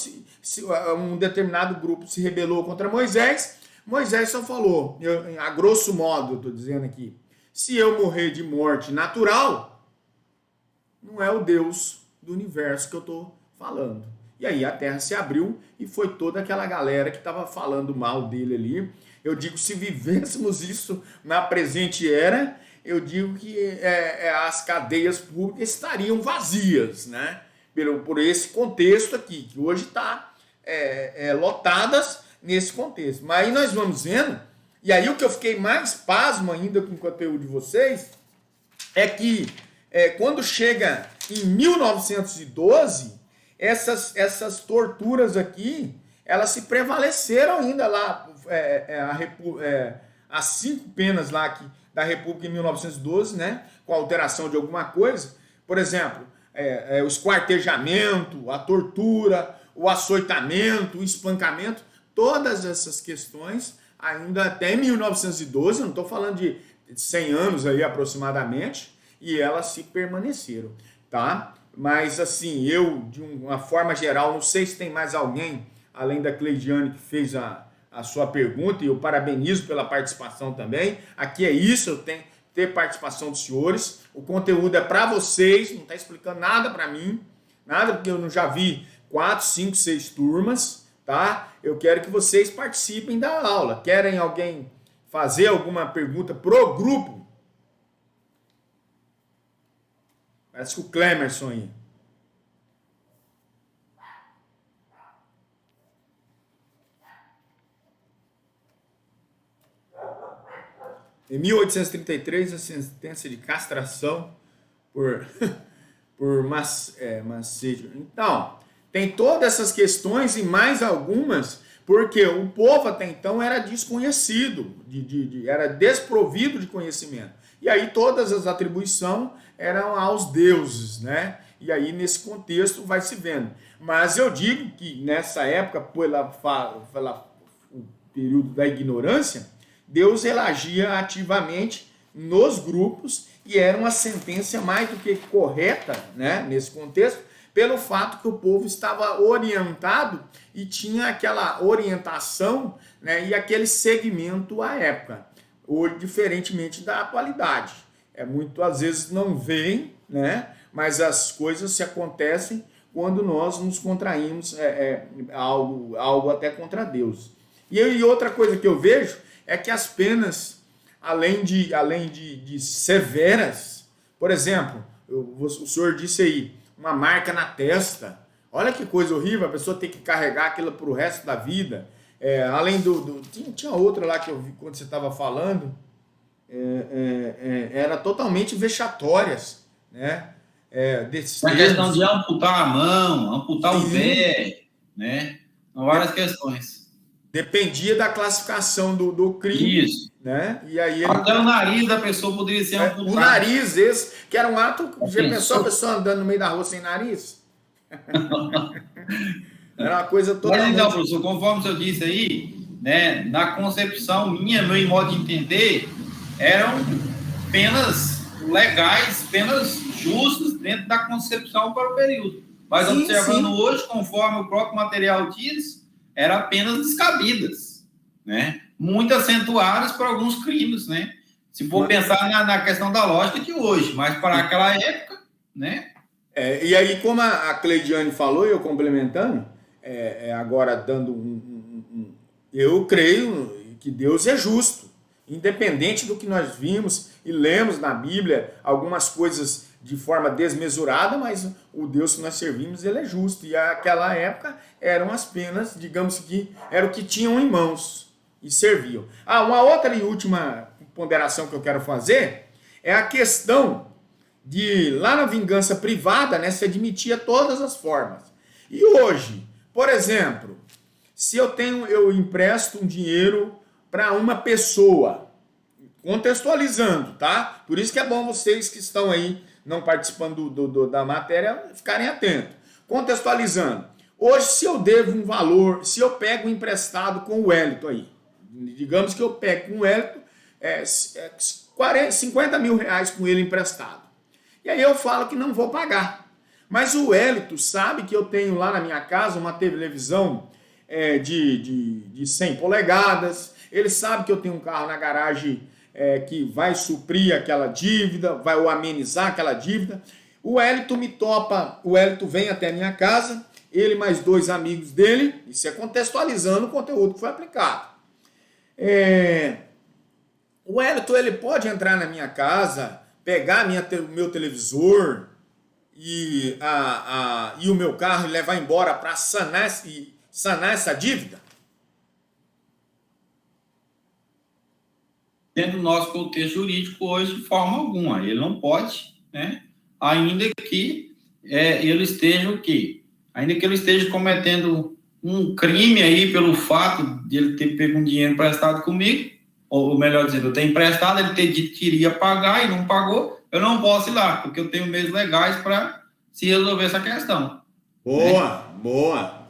S1: um determinado grupo se rebelou contra Moisés, Moisés só falou, a grosso modo, eu estou dizendo aqui, se eu morrer de morte natural, não é o Deus do universo que eu estou falando. E aí a terra se abriu e foi toda aquela galera que estava falando mal dele ali. Eu digo, se vivêssemos isso na presente era, eu digo que as cadeias públicas estariam vazias, né? Por esse contexto aqui, que hoje está lotadas nesse contexto. Mas aí nós vamos vendo, e aí o que eu fiquei mais pasmo ainda com o conteúdo de vocês, é que quando chega em 1912, essas torturas aqui, elas se prevaleceram ainda lá, as 5 penas lá da República em 1912, né, com alteração de alguma coisa, por exemplo, o esquartejamento, a tortura, o açoitamento, o espancamento, todas essas questões, ainda até 1912, eu não estou falando de 100 anos aí aproximadamente, e elas se permaneceram, tá? Mas, assim, eu, de uma forma geral, não sei se tem mais alguém, além da Cleidiane, que fez a sua pergunta, e eu parabenizo pela participação também. Aqui é isso, eu tenho que ter participação dos senhores. O conteúdo é para vocês, não está explicando nada para mim, nada, porque eu não já vi 4, 5, 6 turmas, tá? Eu quero que vocês participem da aula. Querem alguém fazer alguma pergunta pro grupo? Parece que o Clemerson aí. Em 1833, a sentença de castração por macete. Então, tem todas essas questões e mais algumas, porque o povo até então era desconhecido, era desprovido de conhecimento. E aí todas as atribuições eram aos deuses, né? E aí nesse contexto vai se vendo. Mas eu digo que nessa época, pelo período da ignorância, Deus ele agia ativamente nos grupos e era uma sentença mais do que correta, né, nesse contexto, pelo fato que o povo estava orientado e tinha aquela orientação, né, e aquele segmento à época, hoje, diferentemente da atualidade. Às vezes não vem, né, mas as coisas se acontecem quando nós nos contraímos algo até contra Deus. E outra coisa que eu vejo é que as penas, além de severas, por exemplo, o senhor disse aí, uma marca na testa, olha que coisa horrível, a pessoa tem que carregar aquilo para o resto da vida, além tinha outra lá que eu vi quando você estava falando, era totalmente vexatórias, né?
S2: A questão de amputar a mão, amputar o pé, né? São várias questões.
S1: Dependia da classificação do crime.
S2: Isso.
S1: Né? E aí
S2: até o nariz da pessoa poderia ser amputado.
S1: O nariz, esse, que era um ato. Já pensou a pessoa andando no meio da rua sem nariz? Era uma coisa totalmente.
S2: Mas então, professor, conforme o senhor disse aí, né, na concepção minha, meu modo de entender, eram penas legais, penas justas dentro da concepção para o período. Mas observando hoje, conforme o próprio material diz, eram apenas descabidas, né? Muito acentuadas por alguns crimes, né? Se for pensar na questão da lógica de hoje, mas para aquela época, né?
S1: E aí, como a Cleidiane falou, eu complementando, agora dando eu creio que Deus é justo, independente do que nós vimos e lemos na Bíblia, algumas coisas de forma desmesurada, mas o Deus que nós servimos, ele é justo. E naquela época eram as penas, digamos que era o que tinham em mãos e serviam. Uma outra e última ponderação que eu quero fazer é a questão de, lá na vingança privada, né, se admitia todas as formas. E hoje, por exemplo, se eu empresto um dinheiro para uma pessoa, contextualizando, tá? Por isso que é bom vocês que estão aí não participando da matéria, ficarem atentos. Contextualizando. Hoje, se eu devo um valor, se eu pego emprestado com o Wellington aí, digamos que eu pego com o Wellington 50 mil reais com ele emprestado. E aí eu falo que não vou pagar. Mas o Wellington sabe que eu tenho lá na minha casa uma televisão de 100 polegadas, ele sabe que eu tenho um carro na garagem que vai suprir aquela dívida, vai amenizar aquela dívida. O Wellington me topa, o Wellington vem até a minha casa, ele mais 2 amigos dele, isso é contextualizando o conteúdo que foi aplicado. O Wellington, ele pode entrar na minha casa, pegar o meu televisor e o meu carro e levar embora para sanar essa dívida?
S2: Dentro do nosso contexto jurídico hoje, de forma alguma. Ele não pode, né? Ainda que ele esteja o quê? Ainda que ele esteja cometendo um crime aí pelo fato de ele ter pego um dinheiro emprestado comigo, ou melhor dizendo, eu tenho emprestado, ele ter dito que iria pagar e não pagou, eu não posso ir lá, porque eu tenho meios legais para se resolver essa questão.
S1: Boa.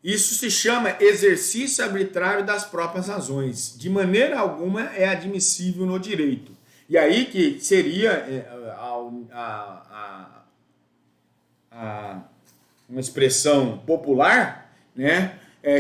S1: Isso se chama exercício arbitrário das próprias razões. De maneira alguma é admissível no direito. E aí que seria uma expressão popular, né,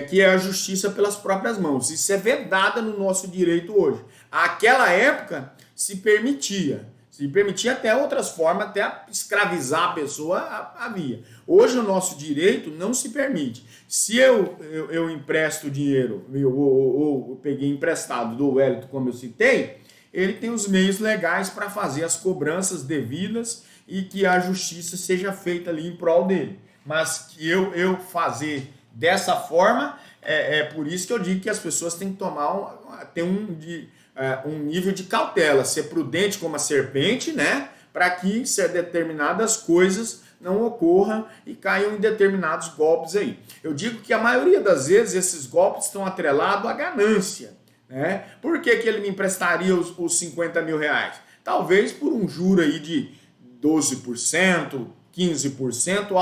S1: que é a justiça pelas próprias mãos. Isso é vedado no nosso direito hoje. Aquela época se permitia. Se permitia até outras formas, até escravizar a pessoa, havia. Hoje o nosso direito não se permite. Se eu empresto dinheiro, ou peguei emprestado do Wellington, como eu citei, ele tem os meios legais para fazer as cobranças devidas e que a justiça seja feita ali em prol dele. Mas que eu fazer dessa forma, é por isso que eu digo que as pessoas têm que ter um nível de cautela, ser prudente como a serpente, né? Para que determinadas coisas não ocorram e caiam em determinados golpes aí. Eu digo que a maioria das vezes esses golpes estão atrelados à ganância, né? Por que ele me emprestaria os 50 mil reais? Talvez por um juro aí de 12%, 15%,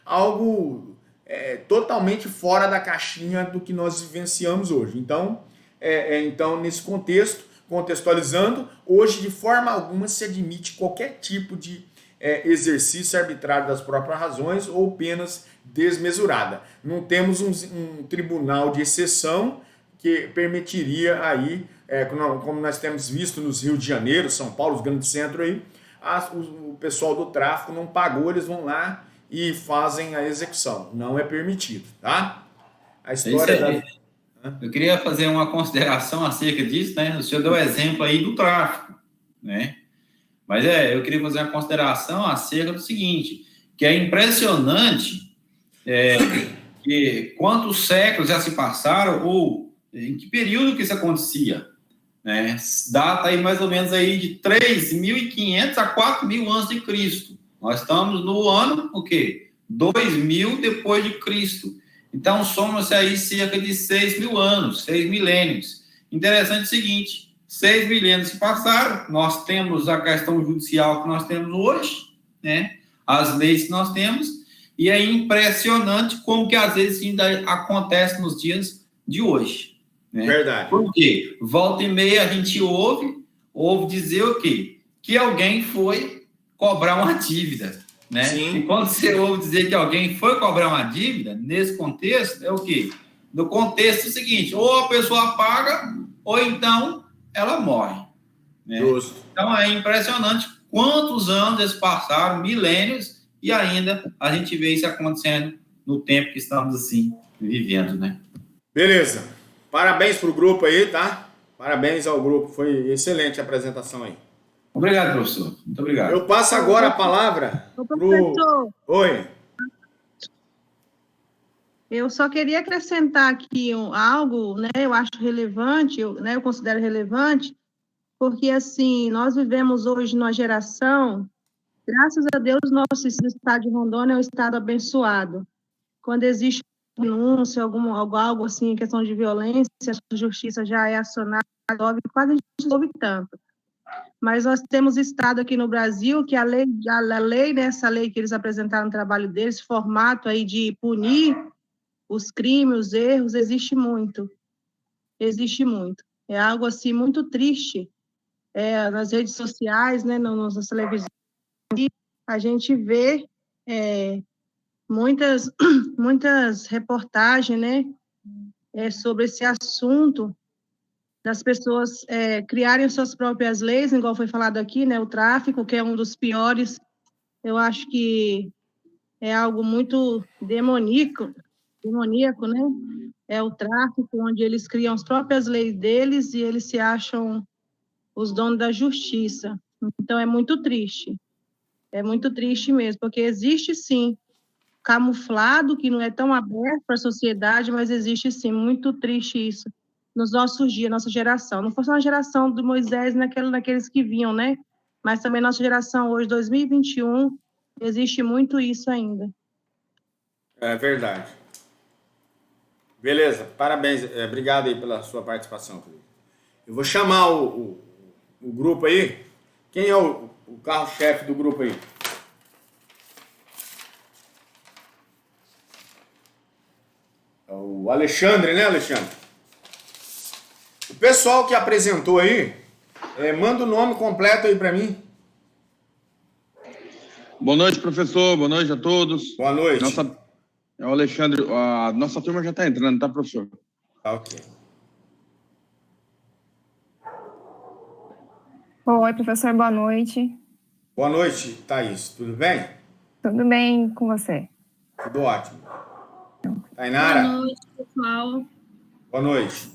S1: algo totalmente fora da caixinha do que nós vivenciamos hoje. Então, nesse contextualizando, hoje de forma alguma se admite qualquer tipo de exercício arbitrário das próprias razões ou penas desmesurada. Não temos um tribunal de exceção que permitiria aí, como nós temos visto nos Rio de Janeiro, São Paulo, os grandes centros aí, o pessoal do tráfico não pagou, eles vão lá e fazem a execução. Não é permitido, tá? A história
S2: Eu queria fazer uma consideração acerca disso, né? O senhor deu exemplo aí do tráfico, né? Mas eu queria fazer uma consideração acerca do seguinte, que é impressionante que quantos séculos já se passaram ou em que período que isso acontecia, né? Data aí mais ou menos aí de 3.500 a 4.000 antes de Cristo. Nós estamos no ano, o quê? 2.000 depois de Cristo. Então, somos aí cerca de 6.000 anos, 6 milênios. Interessante o seguinte, 6 milênios se passaram, nós temos a questão judicial que nós temos hoje, né? As leis que nós temos, e é impressionante como que às vezes ainda acontece nos dias de hoje. Né?
S1: Verdade.
S2: Por quê? Volta e meia a gente ouve dizer o quê? Que alguém foi cobrar uma dívida. Né?
S1: Sim.
S2: E quando você ouve dizer que alguém foi cobrar uma dívida, nesse contexto, é o quê? No contexto é o seguinte, ou a pessoa paga, ou então ela morre. Né? Então é impressionante quantos anos eles passaram, milênios, e ainda a gente vê isso acontecendo no tempo que estamos assim, vivendo, né?
S1: Beleza. Parabéns pro grupo aí, tá? Parabéns ao grupo, foi excelente a apresentação aí.
S2: Obrigado, professor. Muito obrigado.
S1: Eu passo agora a palavra
S6: professor.
S1: Oi.
S6: Eu só queria acrescentar aqui algo, né? Eu acho relevante, eu considero relevante, porque, assim, nós vivemos hoje numa geração, graças a Deus, nosso estado de Rondônia é um estado abençoado. Quando existe denúncia, algo assim, questão de violência, a justiça já é acionada, quase a gente não ouve tanto. Mas nós temos estado aqui no Brasil que a lei, essa lei que eles apresentaram no trabalho deles, formato aí de punir os crimes, os erros, existe muito. É algo assim muito triste. Nas redes sociais, né, nas televisões, a gente vê muitas reportagens, né, sobre esse assunto, das pessoas criarem suas próprias leis, igual foi falado aqui, né, o tráfico, que é um dos piores, eu acho que é algo muito demoníaco, né, é o tráfico, onde eles criam as próprias leis deles e eles se acham os donos da justiça. Então, é muito triste mesmo, porque existe, sim, camuflado, que não é tão aberto para a sociedade, mas existe, sim, muito triste isso, nos nossos dias, nossa geração. Não fosse uma geração do Moisés, naqueles que vinham, né? Mas também nossa geração hoje, 2021, existe muito isso ainda.
S1: É verdade. Beleza, parabéns. Obrigado aí pela sua participação, Felipe. Eu vou chamar o grupo aí. Quem é o carro-chefe do grupo aí? É o Alexandre, né, Alexandre? O pessoal que apresentou aí, manda o nome completo aí para mim.
S5: Boa noite, professor. Boa noite a todos.
S1: Boa noite.
S5: É o Alexandre. A nossa turma já está entrando, tá, professor?
S1: Tá, ok.
S7: Oi, professor, boa noite.
S1: Boa noite, Thaís. Tudo bem?
S7: Tudo bem com você?
S1: Tudo ótimo.
S3: Boa
S1: Tainara,
S3: noite, pessoal.
S1: boa noite.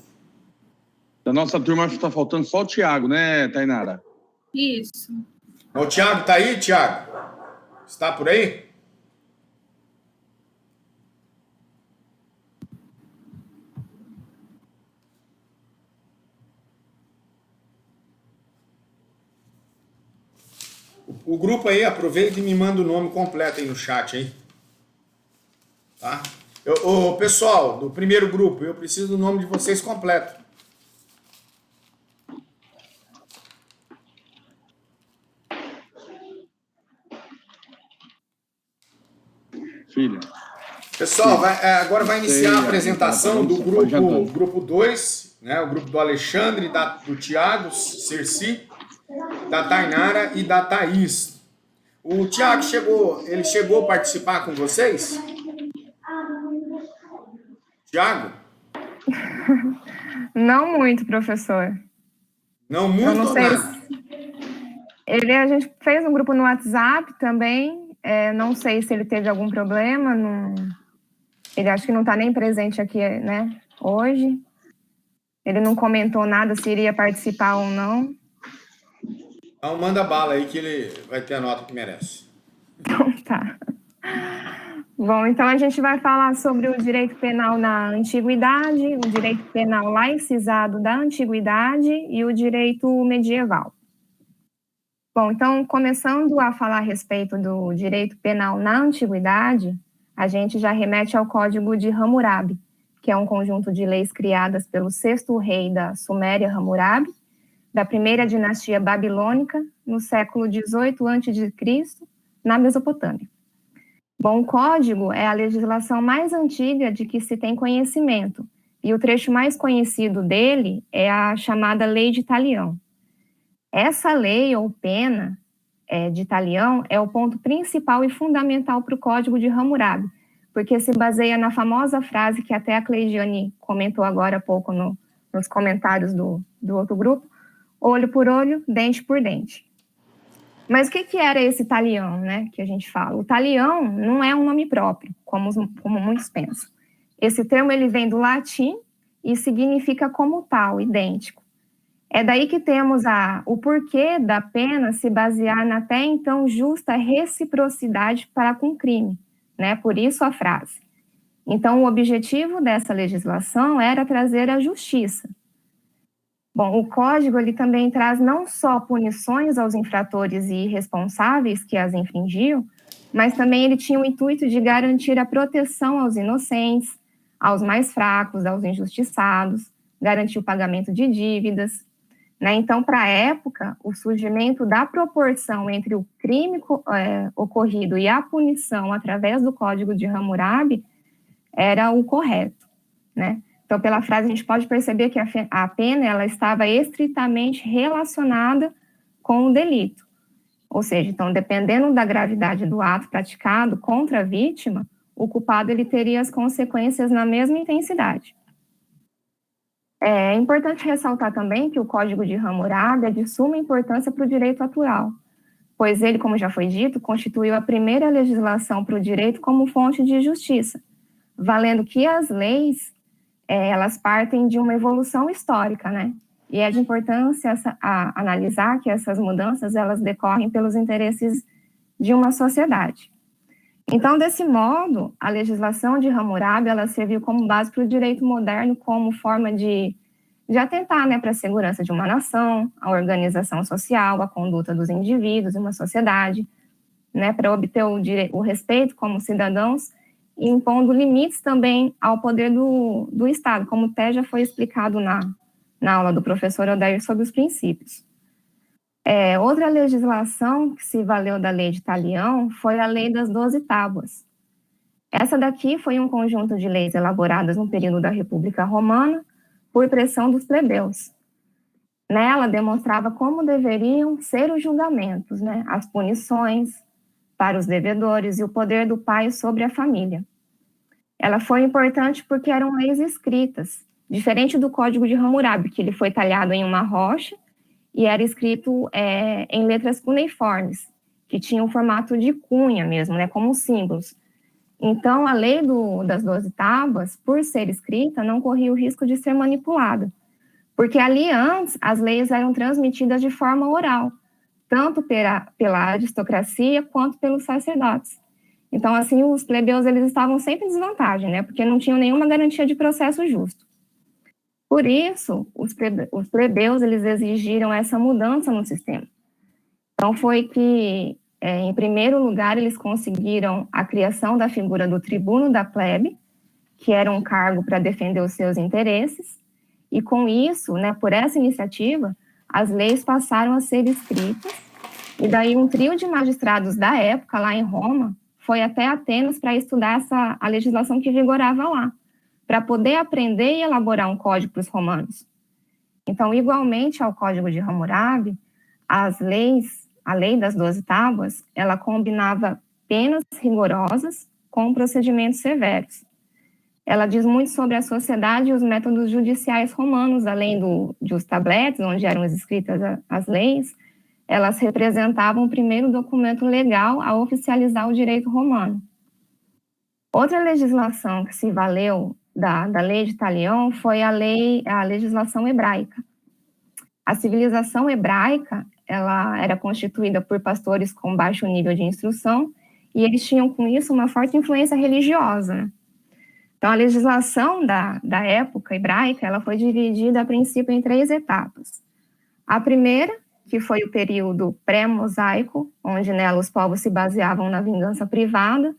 S8: Da nossa turma, acho que está faltando só o Tiago, né, Tainara?
S3: Isso.
S1: O Tiago está aí, Tiago? Está por aí? O grupo aí, aproveita e me manda o nome completo aí no chat aí. Tá? Pessoal do primeiro grupo, eu preciso do nome de vocês completo.
S8: Filha.
S1: Pessoal, agora vai iniciar a apresentação do grupo 2, né? O grupo do Alexandre, do Tiago, Cerci, da Tainara e da Thaís. O Tiago ele chegou a participar com vocês? Tiago?
S7: Não muito, professor.
S1: Não muito,
S7: eu não sei.
S1: Nada?
S7: A gente fez um grupo no WhatsApp também. Não sei se ele teve algum problema. Ele acho que não está nem presente aqui, né? Hoje. Ele não comentou nada se iria participar ou não.
S1: Então manda bala aí que ele vai ter a nota que merece.
S7: Então tá. Bom, então a gente vai falar sobre o direito penal na antiguidade, o direito penal laicizado da antiguidade e o direito medieval. Bom, então, começando a falar a respeito do direito penal na antiguidade, a gente já remete ao Código de Hammurabi, que é um conjunto de leis criadas pelo sexto rei da Suméria, Hammurabi, da primeira dinastia babilônica, no século XVIII a.C., na Mesopotâmia. Bom, o Código é a legislação mais antiga de que se tem conhecimento, e o trecho mais conhecido dele é a chamada Lei de Talião. Essa lei, ou pena de Talião, é o ponto principal e fundamental para o Código de Hammurabi, porque se baseia na famosa frase que até a Cleidiane comentou agora há pouco nos comentários do outro grupo, olho por olho, dente por dente. Mas o que era esse talião, né, que a gente fala? O talião não é um nome próprio, como muitos pensam. Esse termo ele vem do latim e significa como tal, idêntico. É daí que temos o porquê da pena se basear na até então justa reciprocidade para com o crime, né? Por isso a frase. Então, o objetivo dessa legislação era trazer a justiça. Bom, o Código ele também traz não só punições aos infratores e responsáveis que as infringiam, mas também ele tinha o intuito de garantir a proteção aos inocentes, aos mais fracos, aos injustiçados, garantir o pagamento de dívidas, né? Então, para a época, o surgimento da proporção entre o crime ocorrido e a punição através do Código de Hammurabi era o correto, né? Então, pela frase, a gente pode perceber que a pena ela estava estritamente relacionada com o delito. Ou seja, então, dependendo da gravidade do ato praticado contra a vítima, o culpado ele teria as consequências na mesma intensidade. É importante ressaltar também que o Código de Hammurabi é de suma importância para o direito atual, pois ele, como já foi dito, constituiu a primeira legislação para o direito como fonte de justiça, valendo que as leis elas partem de uma evolução histórica, né? E é de importância analisar que essas mudanças elas decorrem pelos interesses de uma sociedade. Então, desse modo, a legislação de Hammurabi ela serviu como base para o direito moderno como forma de atentar, né, para a segurança de uma nação, a organização social, a conduta dos indivíduos em uma sociedade, né, para obter o respeito como cidadãos, e impondo limites também ao poder do Estado, como até já foi explicado na aula do professor Odair sobre os princípios. Outra legislação que se valeu da Lei de Talião foi a Lei das 12 Tábuas. Essa daqui foi um conjunto de leis elaboradas no período da República Romana por pressão dos plebeus. Nela demonstrava como deveriam ser os julgamentos, né, as punições para os devedores e o poder do pai sobre a família. Ela foi importante porque eram leis escritas, diferente do Código de Hammurabi, que ele foi talhado em uma rocha e era escrito em letras cuneiformes, que tinham o formato de cunha mesmo, né, como símbolos. Então, a lei das 12 tábuas, por ser escrita, não corria o risco de ser manipulada, porque ali antes as leis eram transmitidas de forma oral, tanto pela aristocracia quanto pelos sacerdotes. Então, assim, os plebeus eles estavam sempre em desvantagem, né, porque não tinham nenhuma garantia de processo justo. Por isso, os plebeus eles exigiram essa mudança no sistema. Então, foi que, em primeiro lugar, eles conseguiram a criação da figura do tribuno da plebe, que era um cargo para defender os seus interesses, e com isso, né, por essa iniciativa, as leis passaram a ser escritas, e daí um trio de magistrados da época, lá em Roma, foi até Atenas para estudar a legislação que vigorava lá, para poder aprender e elaborar um código para os romanos. Então, igualmente ao Código de Hammurabi, a lei das 12 tábuas, ela combinava penas rigorosas com procedimentos severos. Ela diz muito sobre a sociedade e os métodos judiciais romanos, além dos tabletes, onde eram escritas as leis, elas representavam o primeiro documento legal a oficializar o direito romano. Outra legislação que se valeu da lei de Talião foi a legislação hebraica. A civilização hebraica, ela era constituída por pastores com baixo nível de instrução, e eles tinham com isso uma forte influência religiosa, né? Então, a legislação da época hebraica, ela foi dividida a princípio em 3 etapas. A primeira, que foi o período pré-mosaico, onde nela os povos se baseavam na vingança privada,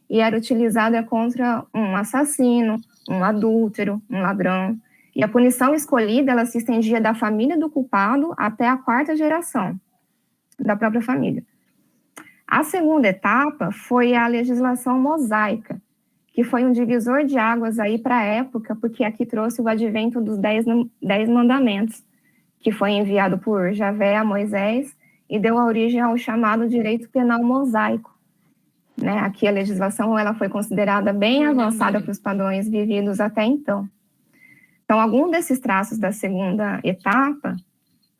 S7: e era utilizada contra um assassino, um adúltero, um ladrão. E a punição escolhida, ela se estendia da família do culpado até a 4ª geração da própria família. A segunda etapa foi a legislação mosaica, que foi um divisor de águas aí para a época, porque aqui trouxe o advento dos 10 mandamentos, que foi enviado por Javé a Moisés e deu origem ao chamado direito penal mosaico. Né? Aqui a legislação ela foi considerada bem avançada para os padrões vividos até então. Então, algum desses traços da segunda etapa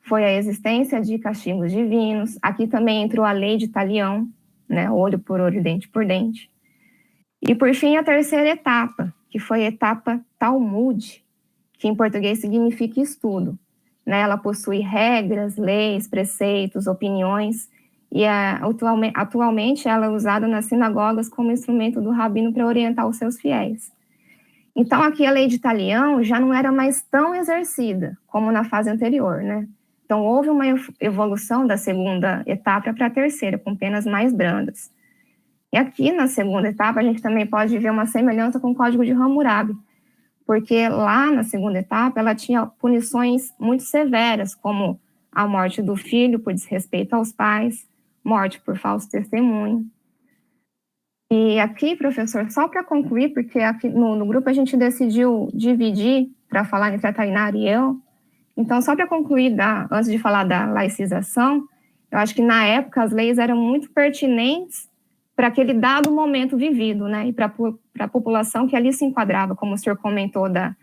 S7: foi a existência de castigos divinos. Aqui também entrou a lei de Talião, né? Olho por olho, dente por dente. E, por fim, a terceira etapa, que foi a etapa Talmud, que em português significa estudo. Né? Ela possui regras, leis, preceitos, opiniões, e atualmente ela é usada nas sinagogas como instrumento do rabino para orientar os seus fiéis. Então, aqui a lei de Talião já não era mais tão exercida como na fase anterior, né? Então, houve uma evolução da segunda etapa para a terceira, com penas mais brandas. E aqui, na segunda etapa, a gente também pode ver uma semelhança com o Código de Hammurabi, porque lá na segunda etapa, ela tinha punições muito severas, como a morte do filho por desrespeito aos pais, morte por falso testemunho. E aqui, professor, só para concluir, porque aqui no grupo a gente decidiu dividir para falar entre a Tainara e eu. Então, só para concluir, antes de falar da laicização, eu acho que na época as leis eram muito pertinentes para aquele dado momento vivido, né? E para a população que ali se enquadrava, como o senhor comentou da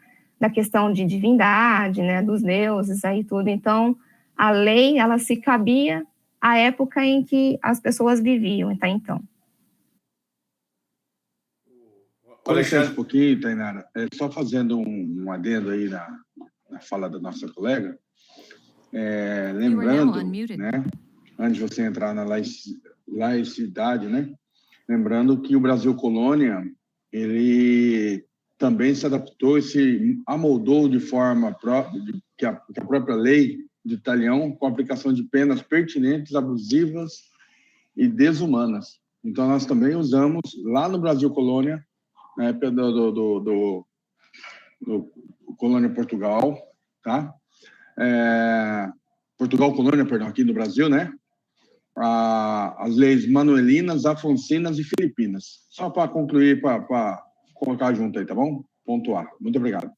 S7: questão de divindade, né? Dos deuses aí tudo. Então, a lei, ela se cabia à época em que as pessoas viviam, tá? Então.
S8: Com licença um pouquinho, Tainara. Só fazendo um adendo aí na fala da nossa colega, lembrando, né, antes de você entrar na laicidade, né, lembrando que o Brasil Colônia, ele também se adaptou e se amoldou de forma que a própria lei de Talião, com a aplicação de penas pertinentes, abusivas e desumanas. Então, nós também usamos, lá no Brasil Colônia, na época do Colônia Portugal, tá? Portugal Colônia, perdão, aqui no Brasil, né? As leis manuelinas, afoncinas e filipinas. Só para concluir, para colocar junto aí, tá bom? Pontuar. Muito obrigado.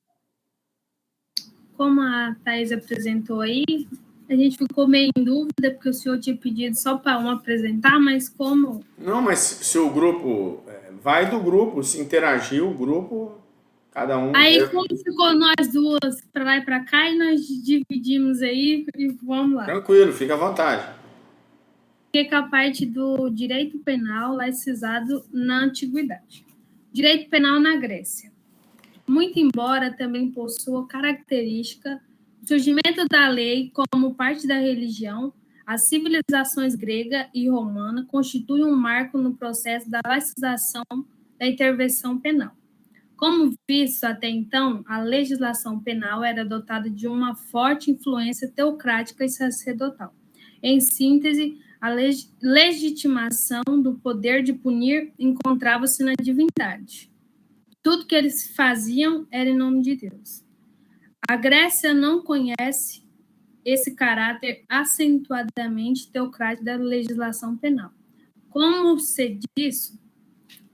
S3: Como a Thais apresentou aí, a gente ficou meio em dúvida, porque o senhor tinha pedido só para um apresentar, mas como...
S1: Não, mas se o grupo... vai do grupo, se interagir, o grupo Cada um...
S3: Aí, como ficou nós duas para lá e para cá, e nós dividimos aí e vamos lá.
S1: Tranquilo, fica à vontade.
S3: Fica com a parte do direito penal laicizado na antiguidade. Direito penal na Grécia. Muito embora também possua característica do surgimento da lei como parte da religião, as civilizações grega e romana constituem um marco no processo da laicização da intervenção penal. Como visto até então, a legislação penal era dotada de uma forte influência teocrática e sacerdotal. Em síntese, a legitimação do poder de punir encontrava-se na divindade. Tudo que eles faziam era em nome de Deus. A Grécia não conhece esse caráter acentuadamente teocrático da legislação penal. Como se diz,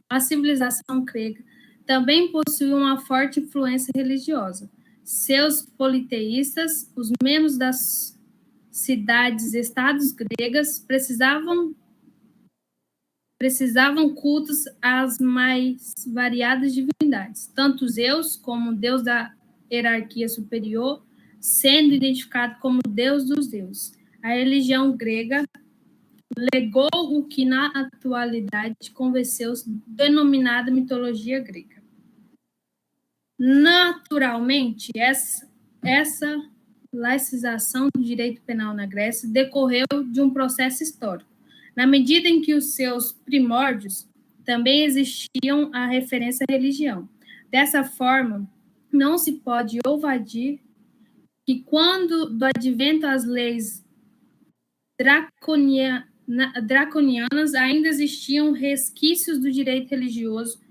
S3: a civilização grega também possui uma forte influência religiosa. Seus politeístas, os membros das cidades-estados gregas, precisavam cultos às mais variadas divindades, tanto Zeus como Deus da hierarquia superior, sendo identificado como Deus dos deuses. A religião grega legou o que na atualidade convenceu-se denominada mitologia grega. Naturalmente, essa laicização do direito penal na Grécia decorreu de um processo histórico, na medida em que os seus primórdios também existiam a referência à religião. Dessa forma, não se pode evadir que quando do advento às leis draconianas ainda existiam resquícios do direito religioso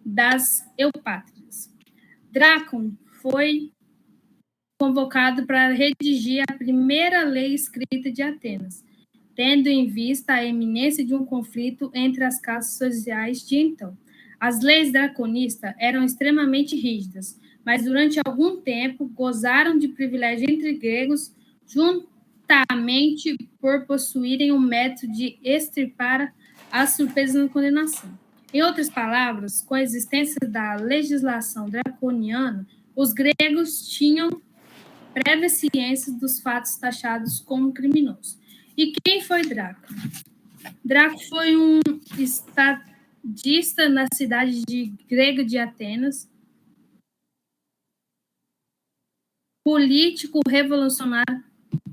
S3: das eupátrias. Drácon foi convocado para redigir a primeira lei escrita de Atenas, tendo em vista a eminência de um conflito entre as castas sociais de então. As leis draconistas eram extremamente rígidas, mas durante algum tempo gozaram de privilégio entre gregos, juntamente por possuírem o método de extirpar as surpresas na condenação. Em outras palavras, com a existência da legislação draconiana, os gregos tinham prévia ciência dos fatos taxados como criminosos. E quem foi Draco? Draco foi um estadista na cidade grega de Atenas, político revolucionário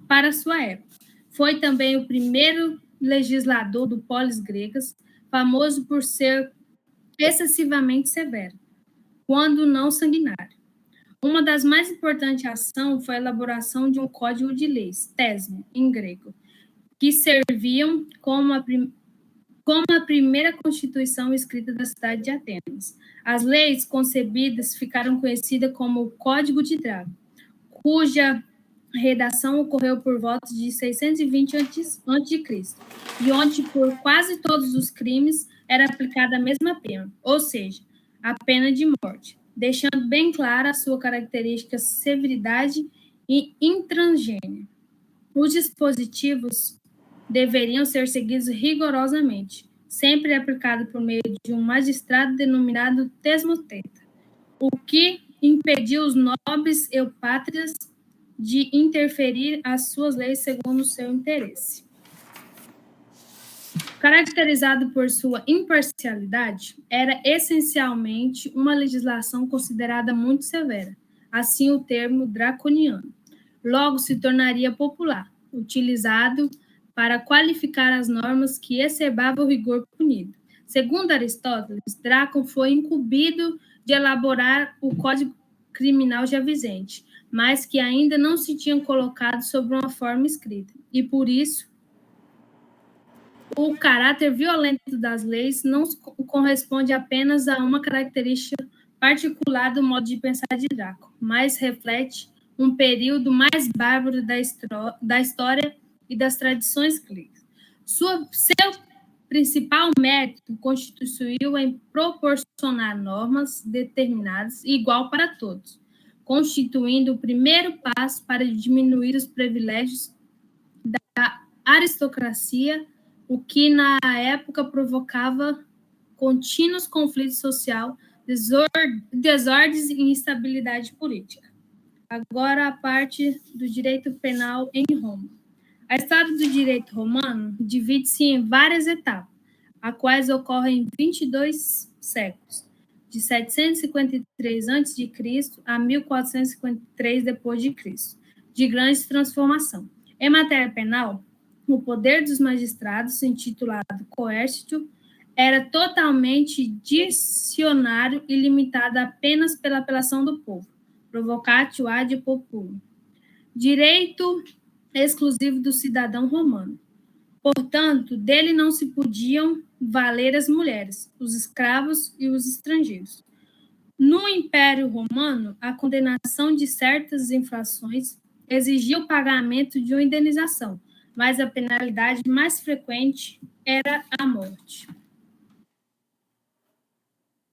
S3: para sua época. Foi também o primeiro legislador do polis gregas, famoso por ser excessivamente severo, quando não sanguinário. Uma das mais importantes ações foi a elaboração de um código de leis, thesme, em grego, que serviam como a primeira constituição escrita da cidade de Atenas. As leis concebidas ficaram conhecidas como o Código de Draco, cuja redação ocorreu por volta de 620 a.C., e onde por quase todos os crimes era aplicada a mesma pena, ou seja, a pena de morte, deixando bem clara a sua característica severidade e intrangênia. Os dispositivos deveriam ser seguidos rigorosamente, sempre aplicado por meio de um magistrado denominado tesmoteta, o que impediu os nobres eupátrias de interferir as suas leis segundo o seu interesse. Caracterizado por sua imparcialidade, era essencialmente uma legislação considerada muito severa, assim o termo draconiano. Logo se tornaria popular, utilizado para qualificar as normas que exacerbavam o rigor punido. Segundo Aristóteles, Drácon foi incumbido de elaborar o Código Criminal Javizente, mas que ainda não se tinham colocado sob uma forma escrita, e por isso o caráter violento das leis não corresponde apenas a uma característica particular do modo de pensar de Drácon, mas reflete um período mais bárbaro da história e das tradições gregas. Seu principal mérito constituiu em proporcionar normas determinadas e igual para todos, constituindo o primeiro passo para diminuir os privilégios da aristocracia, o que na época provocava contínuos conflitos sociais desordens e instabilidade política. Agora a parte do direito penal em Roma. A história do direito romano divide-se em várias etapas, as quais ocorrem em 22 séculos, de 753 a.C. a 1453 d.C., de grande transformação. Em matéria penal, o poder dos magistrados, intitulado coercitio, era totalmente discricionário e limitado apenas pela apelação do povo, provocatio ad populum, direito exclusivo do cidadão romano. Portanto, dele não se podiam valer as mulheres, os escravos e os estrangeiros. No Império Romano, a condenação de certas infrações exigia o pagamento de uma indenização, mas a penalidade mais frequente era a morte.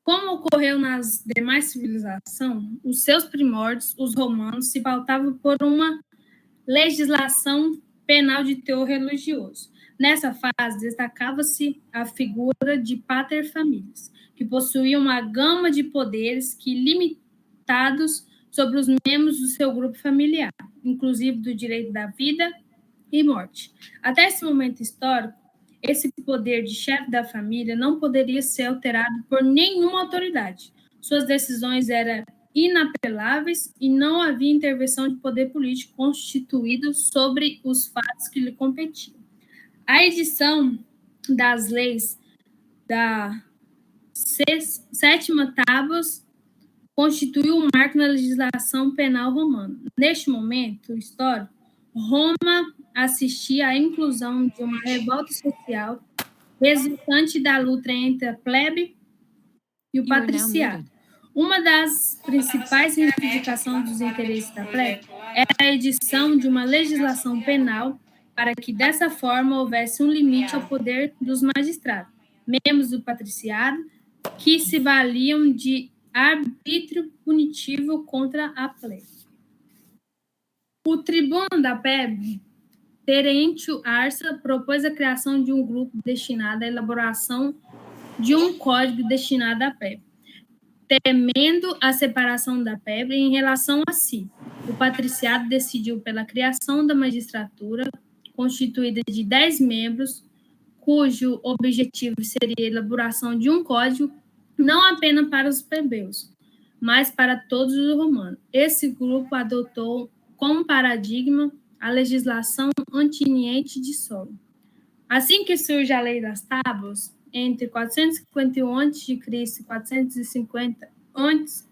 S3: Como ocorreu nas demais civilizações, os seus primórdios, os romanos, se pautavam por uma legislação penal de teor religioso. Nessa fase, destacava-se a figura de pater familias, que possuía uma gama de poderes que limitados sobre os membros do seu grupo familiar, inclusive do direito da vida e morte. Até esse momento histórico, esse poder de chefe da família não poderia ser alterado por nenhuma autoridade. Suas decisões eram inapeláveis e não havia intervenção de poder político constituído sobre os fatos que lhe competiam. A edição das leis da sétima tábua constituiu um marco na legislação penal romana. Neste momento histórico, Roma assistia à inclusão de uma revolta social resultante da luta entre a plebe e o patriciado. Uma das principais reivindicações dos interesses da plebe era a edição de uma legislação penal para que, dessa forma, houvesse um limite ao poder dos magistrados, membros do patriciado, que se valiam de arbítrio punitivo contra a plebe. O tribuno da plebe, Terentio Arsa, propôs a criação de um grupo destinado à elaboração de um código destinado à plebe. Temendo a separação da plebe em relação a si, o patriciado decidiu pela criação da magistratura, constituída de 10 membros, cujo objetivo seria a elaboração de um código não apenas para os plebeus, mas para todos os romanos. Esse grupo adotou como paradigma a legislação antiniente de Solon. Assim que surge a Lei das Tábuas, entre 451 a.C. e 450 a.C.,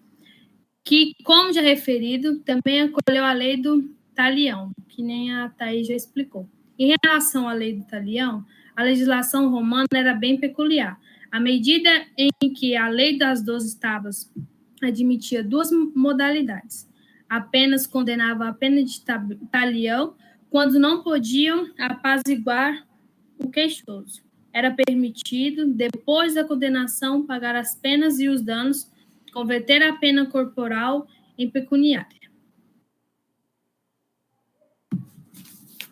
S3: que, como já referido, também acolheu a Lei do Talião, que nem a Thaís já explicou. Em relação à Lei do Talião, a legislação romana era bem peculiar. À medida em que a Lei das 12 Tábuas admitia duas modalidades, apenas condenava a pena de talião quando não podiam apaziguar o queixoso. Era permitido, depois da condenação, pagar as penas e os danos, converter a pena corporal em pecuniária.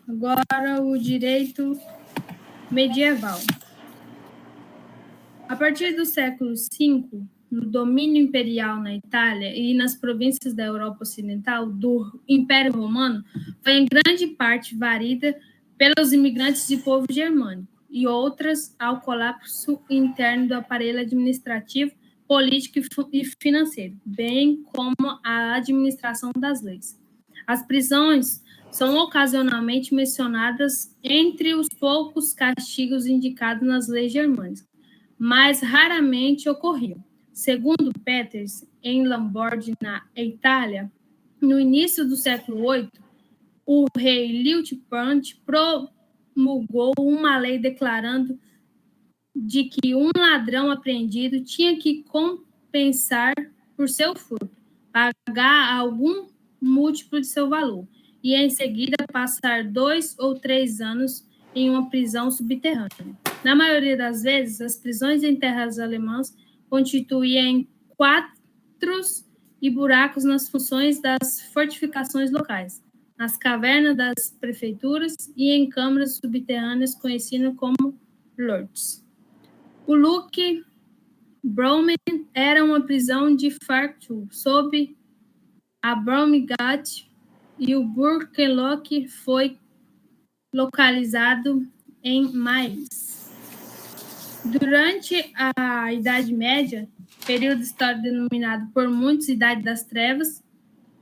S3: Agora, o direito medieval. A partir do século V, no domínio imperial na Itália e nas províncias da Europa Ocidental do Império Romano, foi em grande parte varrida pelos imigrantes de povo germânico e outras ao colapso interno do aparelho administrativo, político e financeiro, bem como a administração das leis. As prisões são ocasionalmente mencionadas entre os poucos castigos indicados nas leis germânicas, mas raramente ocorriam. Segundo Peters, em Lombardy, na Itália, no início do século VIII, o rei Liutprand promulgou uma lei declarando de que um ladrão apreendido tinha que compensar por seu furto, pagar algum múltiplo de seu valor, e em seguida passar 2 ou 3 anos em uma prisão subterrânea. Na maioria das vezes, as prisões em terras alemãs constituíam quadros e buracos nas funções das fortificações locais, nas cavernas das prefeituras e em câmaras subterrâneas conhecidas como lords. O Luke Bromen era uma prisão de facto sob a Bromgate e o Burkelock foi localizado em Mainz. Durante a Idade Média, período histórico denominado por muitos Idade das Trevas,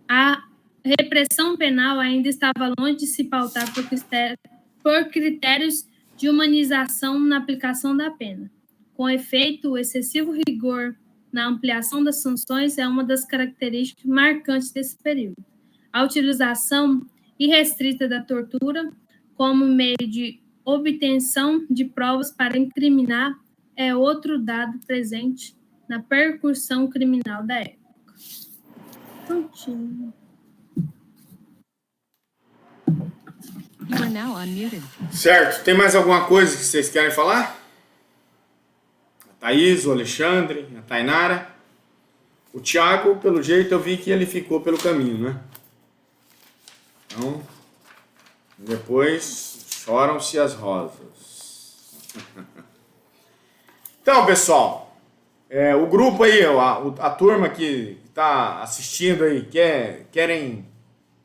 S3: a repressão penal ainda estava longe de se pautar por critérios de humanização na aplicação da pena. Com efeito, o excessivo rigor na ampliação das sanções é uma das características marcantes desse período. A utilização irrestrita da tortura como meio de obtenção de provas para incriminar é outro dado presente na percussão criminal da época. Prontinho.
S9: You are now unmuted.
S1: Certo. Tem mais alguma coisa que vocês querem falar? A Thaís, o Alexandre, a Tainara. O Thiago, pelo jeito, eu vi que ele ficou pelo caminho, né? Então, depois choram-se as rosas. Então, pessoal, o grupo aí, a turma que está assistindo aí, querem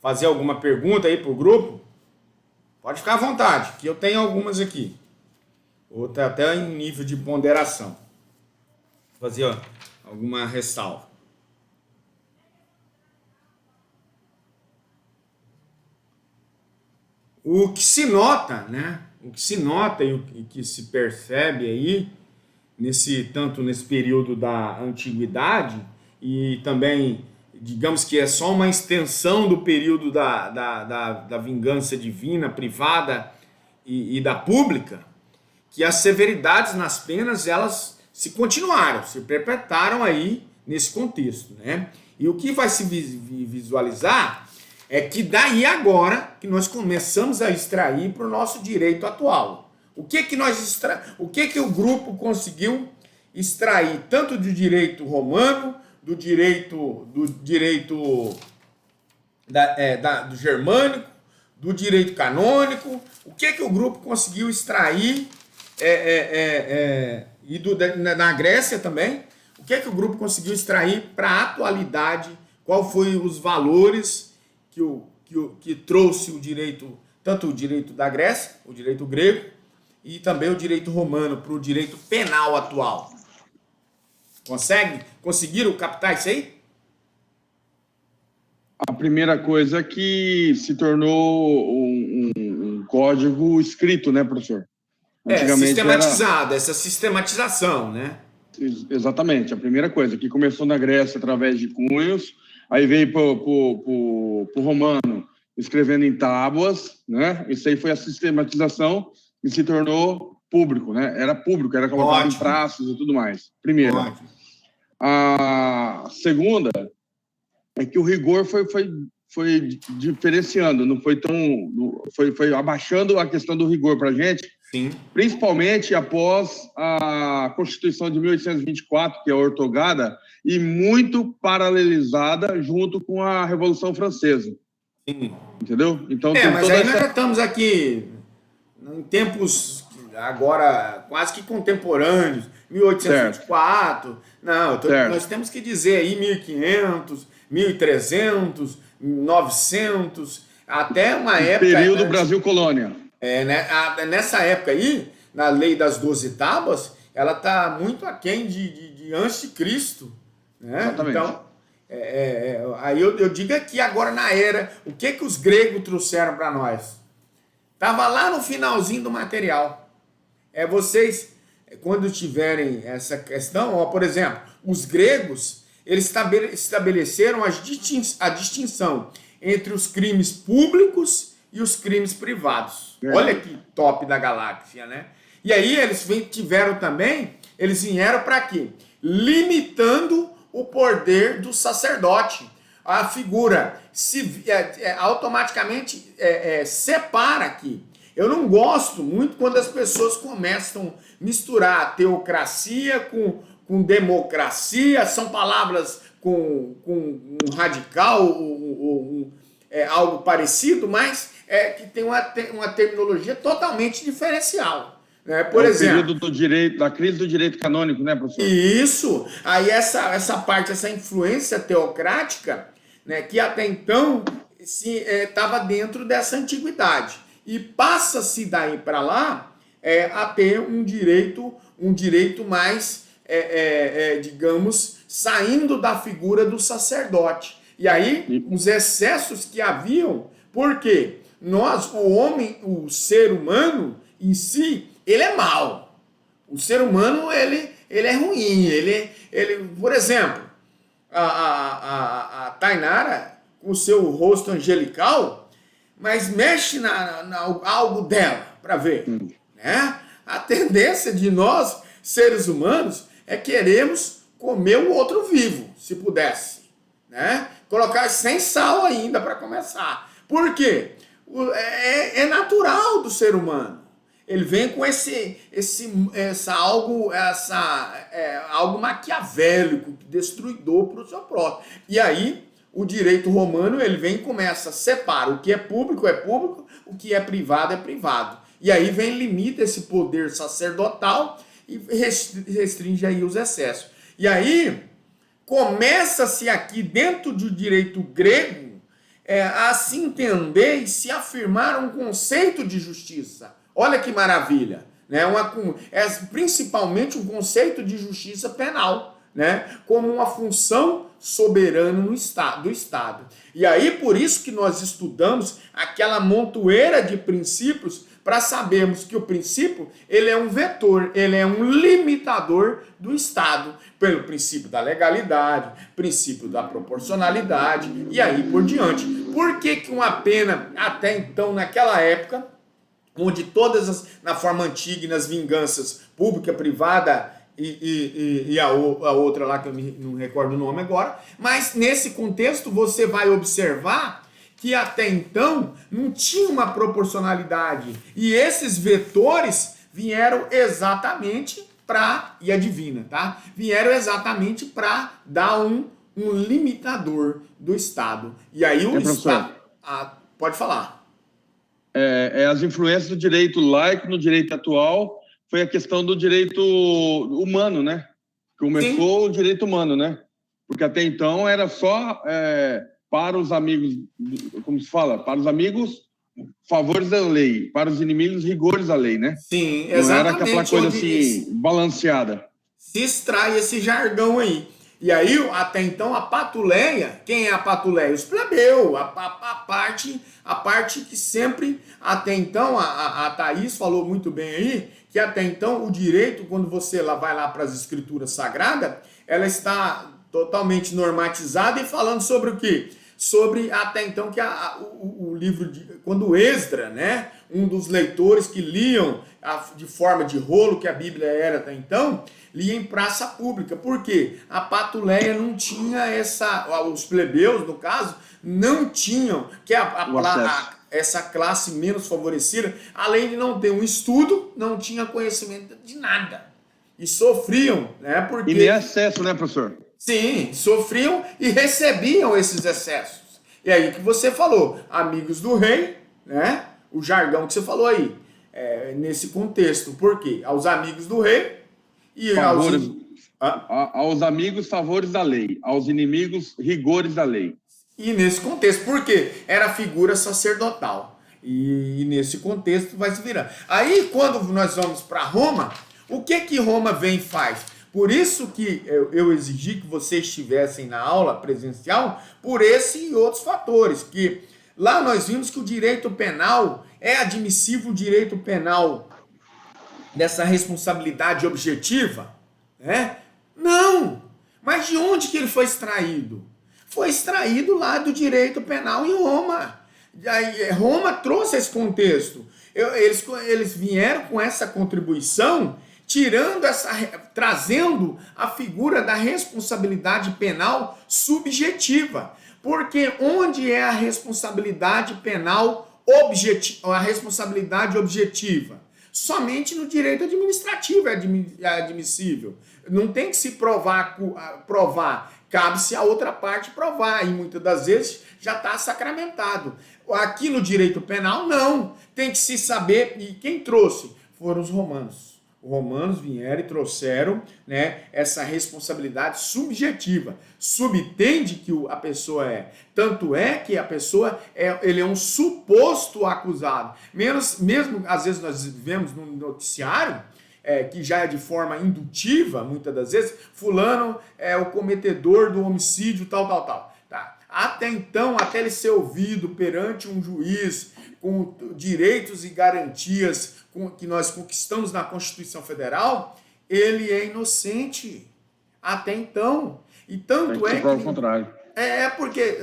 S1: fazer alguma pergunta aí pro grupo? Pode ficar à vontade, que eu tenho algumas aqui. Outra até em nível de ponderação. Vou fazer alguma ressalva. O que se nota, né? O que se nota e que se percebe aí, tanto nesse período da antiguidade e também, digamos que é só uma extensão do período da vingança divina, privada e da pública, que as severidades nas penas, elas se continuaram, se perpetuaram aí nesse contexto, né? E o que vai se visualizar é que daí agora que nós começamos a extrair para o nosso direito atual. O que o grupo conseguiu extrair tanto do direito romano, do direito do germânico, do direito canônico? O que o grupo conseguiu extrair na Grécia também? O que o grupo conseguiu extrair para a atualidade? Qual foi os valores que trouxe o direito, tanto o direito da Grécia, o direito grego, e também o direito romano para o direito penal atual? Conseguiram captar isso aí?
S8: A primeira coisa é que se tornou um código escrito, né, professor?
S1: Sistematizado, essa sistematização, né?
S8: Exatamente, a primeira coisa, que começou na Grécia através de cunhos, aí veio para o romano escrevendo em tábuas, né? Isso aí foi a sistematização e se tornou público, né? Era público, era colocado em praças e tudo mais. Primeiro.
S1: Ótimo.
S8: A segunda é que o rigor foi diferenciando, não foi tão... Foi abaixando a questão do rigor para a gente.
S1: Sim.
S8: Principalmente após a Constituição de 1824, que é ortogada, e muito paralelizada junto com a Revolução Francesa.
S1: Sim.
S8: Entendeu? Então,
S1: mas aí nós já estamos aqui em tempos agora quase que contemporâneos, 1824. Certo. Não, nós temos que dizer aí 1500, 1300, 900, até uma época...
S8: Período Brasil Colônia.
S1: Nessa época aí, na lei das 12 tábuas, ela está muito aquém de antes de Cristo. Né?
S8: Exatamente.
S1: Então, aí eu digo aqui agora na era, o que os gregos trouxeram para nós? Estava lá no finalzinho do material. Vocês, quando tiverem essa questão, por exemplo, os gregos, eles estabeleceram a distinção entre os crimes públicos e os crimes privados. Olha que top da galáxia, né? E aí eles vieram para quê? Limitando o poder do sacerdote. A figura automaticamente separa aqui. Eu não gosto muito quando as pessoas começam a misturar a teocracia com democracia, são palavras com um radical, algo parecido, mas que tem uma terminologia totalmente diferencial. Né? Por exemplo,
S8: o período da crise do direito canônico, né, professor?
S1: Isso. Aí essa parte, essa influência teocrática, né, que até então estava dentro dessa antiguidade. E passa-se daí para lá a ter um direito mais, digamos, saindo da figura do sacerdote. E aí, os excessos que haviam, porque o homem, o ser humano em si, ele é mau. O ser humano, ele é ruim. Ele, por exemplo, a Tainara, com o seu rosto angelical, mas mexe algo dela, para ver. Né? A tendência de nós, seres humanos, é queremos comer o outro vivo, se pudesse. Né? Colocar sem sal ainda para começar. Por quê? É natural do ser humano. Ele vem com algo maquiavélico, destruidor para o seu próprio. E aí, o direito romano, ele vem e começa, separa o que é público, o que é privado. E aí vem, limita esse poder sacerdotal e restringe aí os excessos. E aí, começa-se aqui, dentro do direito grego, a se entender e se afirmar um conceito de justiça. Olha que maravilha, né? Principalmente um conceito de justiça penal, né? Como uma função soberana do Estado. E aí, por isso que nós estudamos aquela montoeira de princípios para sabermos que o princípio, ele é um vetor, ele é um limitador do Estado, pelo princípio da legalidade, princípio da proporcionalidade e aí por diante. Por que uma pena, até então, naquela época, onde na forma antiga, nas vinganças pública, privada e a outra lá, que eu não recordo o nome agora, mas nesse contexto você vai observar que até então não tinha uma proporcionalidade. E esses vetores vieram exatamente e adivinha, tá? Vieram exatamente para dar um limitador do Estado. E aí o Estado... pode falar.
S8: As influências do direito laico no direito atual foi a questão do direito humano, né? Começou Sim. O direito humano, né? Porque até então era só para os amigos, como se fala? Para os amigos, favores da lei. Para os inimigos, rigores da lei, né?
S1: Sim,
S8: exatamente. Não era aquela coisa assim, balanceada.
S1: Se extrai esse jargão aí. E aí, até então, a patuleia, quem é a patuleia? Os plebeus, a parte que sempre, até então, a Thaís falou muito bem aí, que até então o direito, quando você vai lá para as escrituras sagradas, ela está totalmente normatizada e falando sobre o quê? Sobre, até então, que o livro, quando Esdra, né, um dos leitores que liam de forma de rolo, que a Bíblia era até então, lia em praça pública. Por quê? A patuleia não tinha os plebeus, no caso, não tinham, que essa classe menos favorecida, além de não ter um estudo, não tinha conhecimento de nada. E sofriam, né? Porque...
S8: E nem acesso, né, professor?
S1: Sim, sofriam e recebiam esses excessos. E aí que você falou, amigos do rei, né? O jargão que você falou aí, nesse contexto. Por quê? Aos amigos do rei e
S8: aos amigos, favores da lei. Aos inimigos, rigores da lei.
S1: E nesse contexto, por quê? Era figura sacerdotal. E nesse contexto vai se virar. Aí, quando nós vamos para Roma, o que Roma vem e faz? Por isso que eu exigi que vocês estivessem na aula presencial, por esse e outros fatores, que lá nós vimos que o direito penal é admissível, o direito penal dessa responsabilidade objetiva, né? Não! Mas de onde que ele foi extraído? Foi extraído lá do direito penal em Roma. Roma trouxe esse contexto. Eles vieram com essa contribuição, trazendo a figura da responsabilidade penal subjetiva. Porque onde é a responsabilidade penal objetiva, a responsabilidade objetiva? Somente no direito administrativo é admissível. Não tem que se provar. Cabe-se a outra parte provar, e muitas das vezes já está sacramentado. Aqui no direito penal, não. Tem que se saber, e quem trouxe foram os romanos. Os romanos vieram e trouxeram, né, essa responsabilidade subjetiva. Subtende que a pessoa é. Tanto é que a pessoa ele é um suposto acusado. Mesmo às vezes nós vemos no noticiário, que já é de forma indutiva, muitas das vezes, fulano é o cometedor do homicídio, tal. Tá? Até então, até ele ser ouvido perante um juiz com direitos e garantias que nós conquistamos na Constituição Federal, ele é inocente. Até então. E tanto é que...
S8: ao contrário.
S1: Porque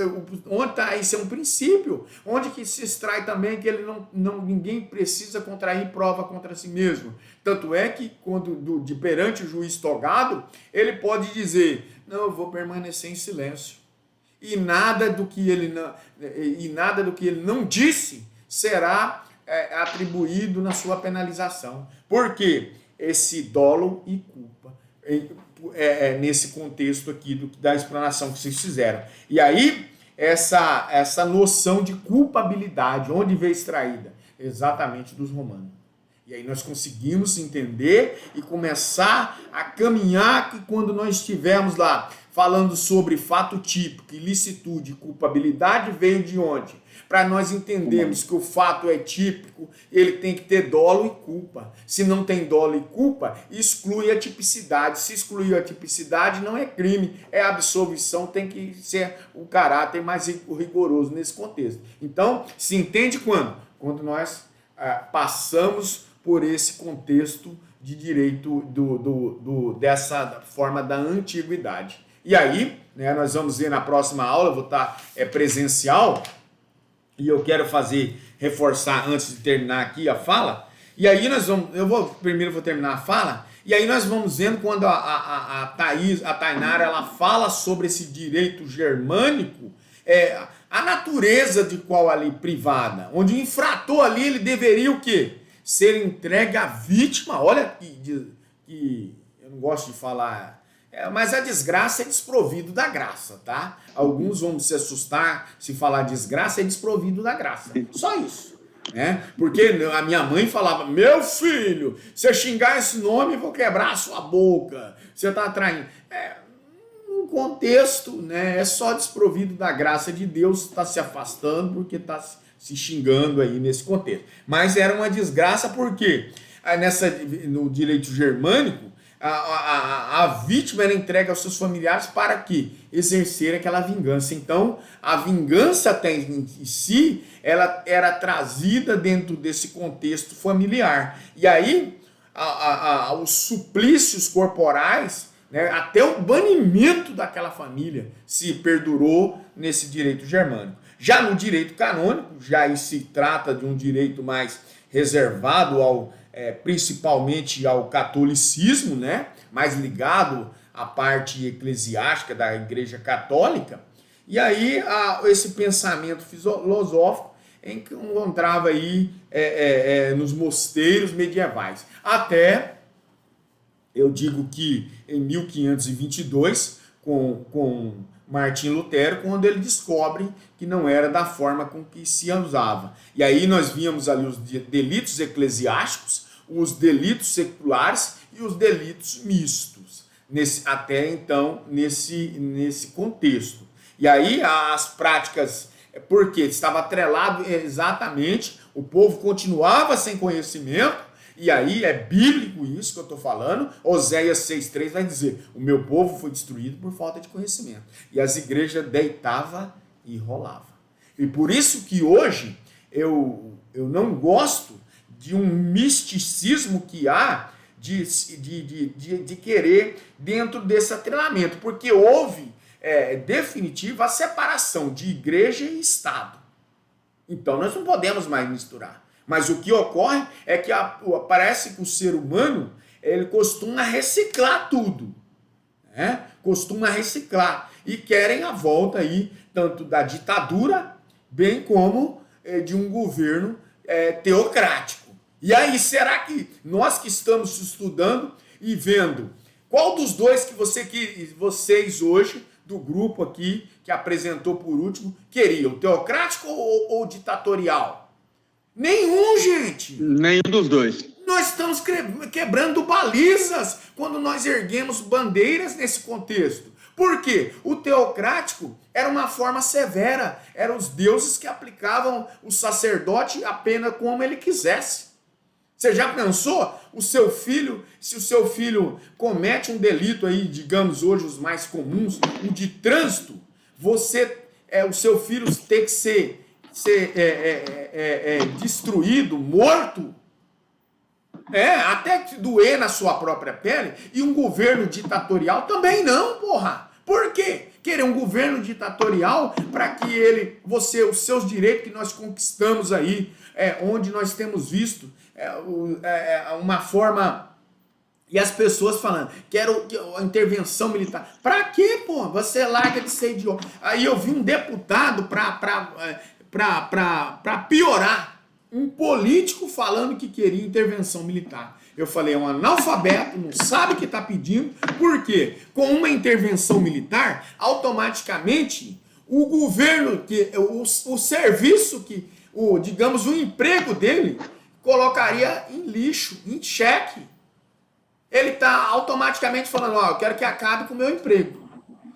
S1: onde tá, isso é um princípio, onde que se extrai também que ele ninguém precisa contrair prova contra si mesmo. Tanto é que quando perante o juiz togado, ele pode dizer, não, eu vou permanecer em silêncio. E nada do que ele não disse será atribuído na sua penalização. Por quê? Esse dolo e culpa. Nesse contexto aqui da explanação que vocês fizeram. E aí, essa noção de culpabilidade, onde veio extraída? Exatamente dos romanos. E aí nós conseguimos entender e começar a caminhar que quando nós estivermos lá falando sobre fato típico, ilicitude e culpabilidade, veio de onde? Para nós entendermos que o fato é típico, ele tem que ter dolo e culpa. Se não tem dolo e culpa, exclui a tipicidade. Se excluir a tipicidade, não é crime, é absolvição, tem que ser o caráter mais rigoroso nesse contexto. Então, se entende quando? Quando nós passamos por esse contexto de direito dessa forma da antiguidade. E aí, né, nós vamos ver na próxima aula, vou estar presencial, e eu quero reforçar antes de terminar aqui a fala, e aí primeiro vou terminar a fala, e aí nós vamos vendo quando a Tainara, ela fala sobre esse direito germânico, a natureza de qual ali privada, onde o infrator ali, ele deveria o quê? Ser entregue à vítima. Olha que eu não gosto de falar, mas a desgraça é desprovido da graça, tá? Alguns vão se assustar se falar desgraça, é desprovido da graça. Só isso. Né? Porque a minha mãe falava, meu filho, se eu xingar esse nome, eu vou quebrar a sua boca. Você está traindo. No contexto, né, é só desprovido da graça de Deus, está se afastando porque está se xingando aí nesse contexto. Mas era uma desgraça porque no direito germânico, a vítima era entregue aos seus familiares para que exercer aquela vingança. Então, a vingança até em si, ela era trazida dentro desse contexto familiar. E aí, os suplícios corporais, né, até o banimento daquela família se perdurou nesse direito germânico. Já no direito canônico, já se trata de um direito mais reservado principalmente ao catolicismo, né? Mais ligado à parte eclesiástica da Igreja Católica. E aí esse pensamento filosófico encontrava aí nos mosteiros medievais. Até, eu digo que em 1522, com Martim Lutero, quando ele descobre que não era da forma com que se usava. E aí nós víamos ali os delitos eclesiásticos, os delitos seculares e os delitos mistos, até então nesse contexto. E aí as práticas, porque estava atrelado exatamente, o povo continuava sem conhecimento. E aí é bíblico isso que eu estou falando. Oséias 6,3 vai dizer, o meu povo foi destruído por falta de conhecimento. E as igrejas deitavam e rolavam. E por isso que hoje eu não gosto de um misticismo que há de querer dentro desse atrelamento. Porque houve definitiva a separação de igreja e Estado. Então nós não podemos mais misturar. Mas o que ocorre é que parece que o ser humano ele costuma reciclar tudo. Né? Costuma reciclar. E querem a volta aí, tanto da ditadura, bem como de um governo teocrático. E aí, será que nós que estamos estudando e vendo, qual dos dois que vocês hoje, do grupo aqui, que apresentou por último, queriam? Teocrático ou ditatorial? Nenhum, gente.
S8: Nenhum dos dois.
S1: Nós estamos quebrando balizas quando nós erguemos bandeiras nesse contexto. Por quê? O teocrático era uma forma severa, eram os deuses que aplicavam o sacerdote a pena como ele quisesse. Você já pensou o seu filho, se o seu filho comete um delito aí, digamos hoje os mais comuns, o de trânsito, o seu filho tem que ser destruído, morto, até que doer na sua própria pele, e um governo ditatorial também não, porra. Por quê? Querer um governo ditatorial para que os seus direitos que nós conquistamos aí, onde nós temos visto uma forma, e as pessoas falando, quero a intervenção militar. Para quê, pô? Você larga de ser idiota. Aí eu vi um deputado para piorar, um político falando que queria intervenção militar. Eu falei, é um analfabeto, não sabe o que está pedindo. Por quê? Com uma intervenção militar, automaticamente, o governo, o serviço, digamos, o emprego dele, colocaria em lixo, em xeque. Ele está automaticamente falando, eu quero que acabe com o meu emprego.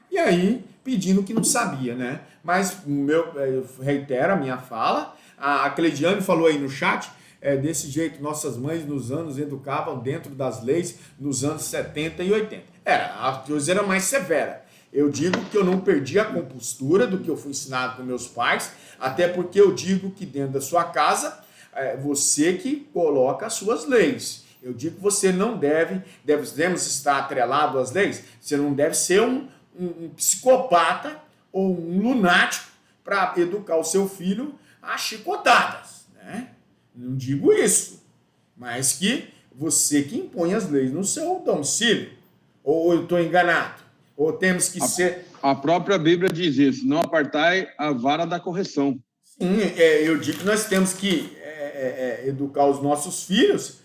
S1: E aí, pedindo que não sabia, né? Mas eu reitero a minha fala, a Cleidiane falou aí no chat, desse jeito nossas mães nos anos educavam dentro das leis nos anos 70 e 80. A coisa era mais severa. Eu digo que eu não perdi a compostura do que eu fui ensinado com meus pais, até porque eu digo que dentro da sua casa, você que coloca as suas leis. Eu digo que você não devemos estar atrelado às leis, você não deve ser um psicopata ou um lunático para educar o seu filho a chicotadas, né? Não digo isso, mas que você que impõe as leis no seu domicílio. Ou eu estou enganado? Ou temos que ser...
S8: A própria Bíblia diz isso, não apartai a vara da correção.
S1: Sim, eu digo que nós temos que educar os nossos filhos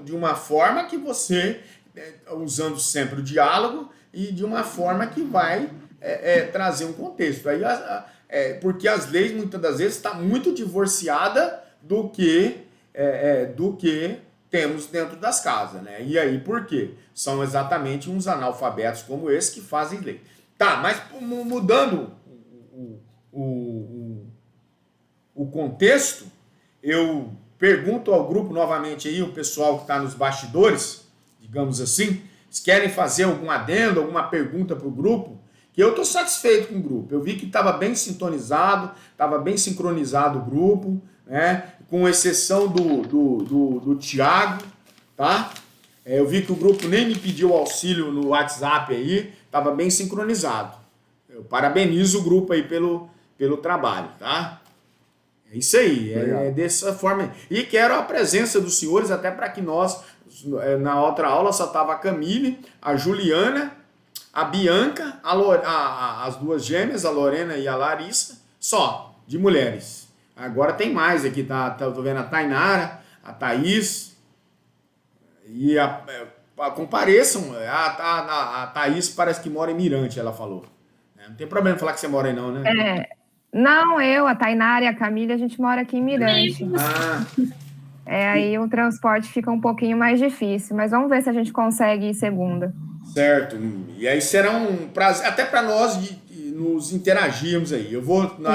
S1: de uma forma que você, usando sempre o diálogo, e de uma forma que vai trazer um contexto. Aí, porque as leis, muitas das vezes, estão muito divorciadas do que temos dentro das casas, né? E aí, por quê? São exatamente uns analfabetos como esse que fazem lei. Tá, mas mudando o contexto, eu pergunto ao grupo novamente aí, o pessoal que está nos bastidores, digamos assim, se querem fazer algum adendo, alguma pergunta para o grupo, que eu estou satisfeito com o grupo. Eu vi que estava bem sintonizado, estava bem sincronizado o grupo, né? Com exceção do Thiago, tá? Eu vi que o grupo nem me pediu auxílio no WhatsApp aí, estava bem sincronizado. Eu parabenizo o grupo aí pelo trabalho, tá? É isso aí, dessa forma. E quero a presença dos senhores, até para que nós, na outra aula só estava a Camille, a Juliana, a Bianca, as duas gêmeas, a Lorena e a Larissa, só, de mulheres. Agora tem mais aqui, tô vendo a Tainara, a Thaís, e compareçam, a Thaís parece que mora em Mirante, ela falou. Não tem problema falar que você mora aí não, né?
S7: Não, a Tainara e a Camila, a gente mora aqui em Mirante. Aí o transporte fica um pouquinho mais difícil, mas vamos ver se a gente consegue ir segunda.
S1: Certo, e aí será um prazer, até para nós nos interagirmos aí. Eu vou, na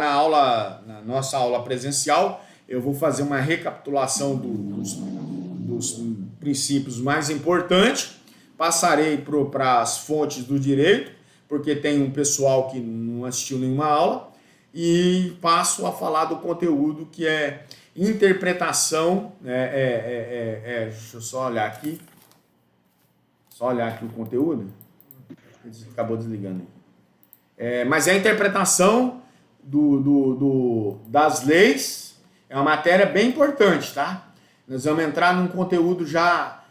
S1: aula, na nossa aula presencial, eu vou fazer uma recapitulação dos princípios mais importantes, passarei para as fontes do direito, porque tem um pessoal que não assistiu nenhuma aula, e passo a falar do conteúdo que é interpretação, deixa eu só olhar aqui. Só olhar aqui o conteúdo. Acabou desligando. Mas é a interpretação das leis. É uma matéria bem importante, tá? Nós vamos entrar num conteúdo já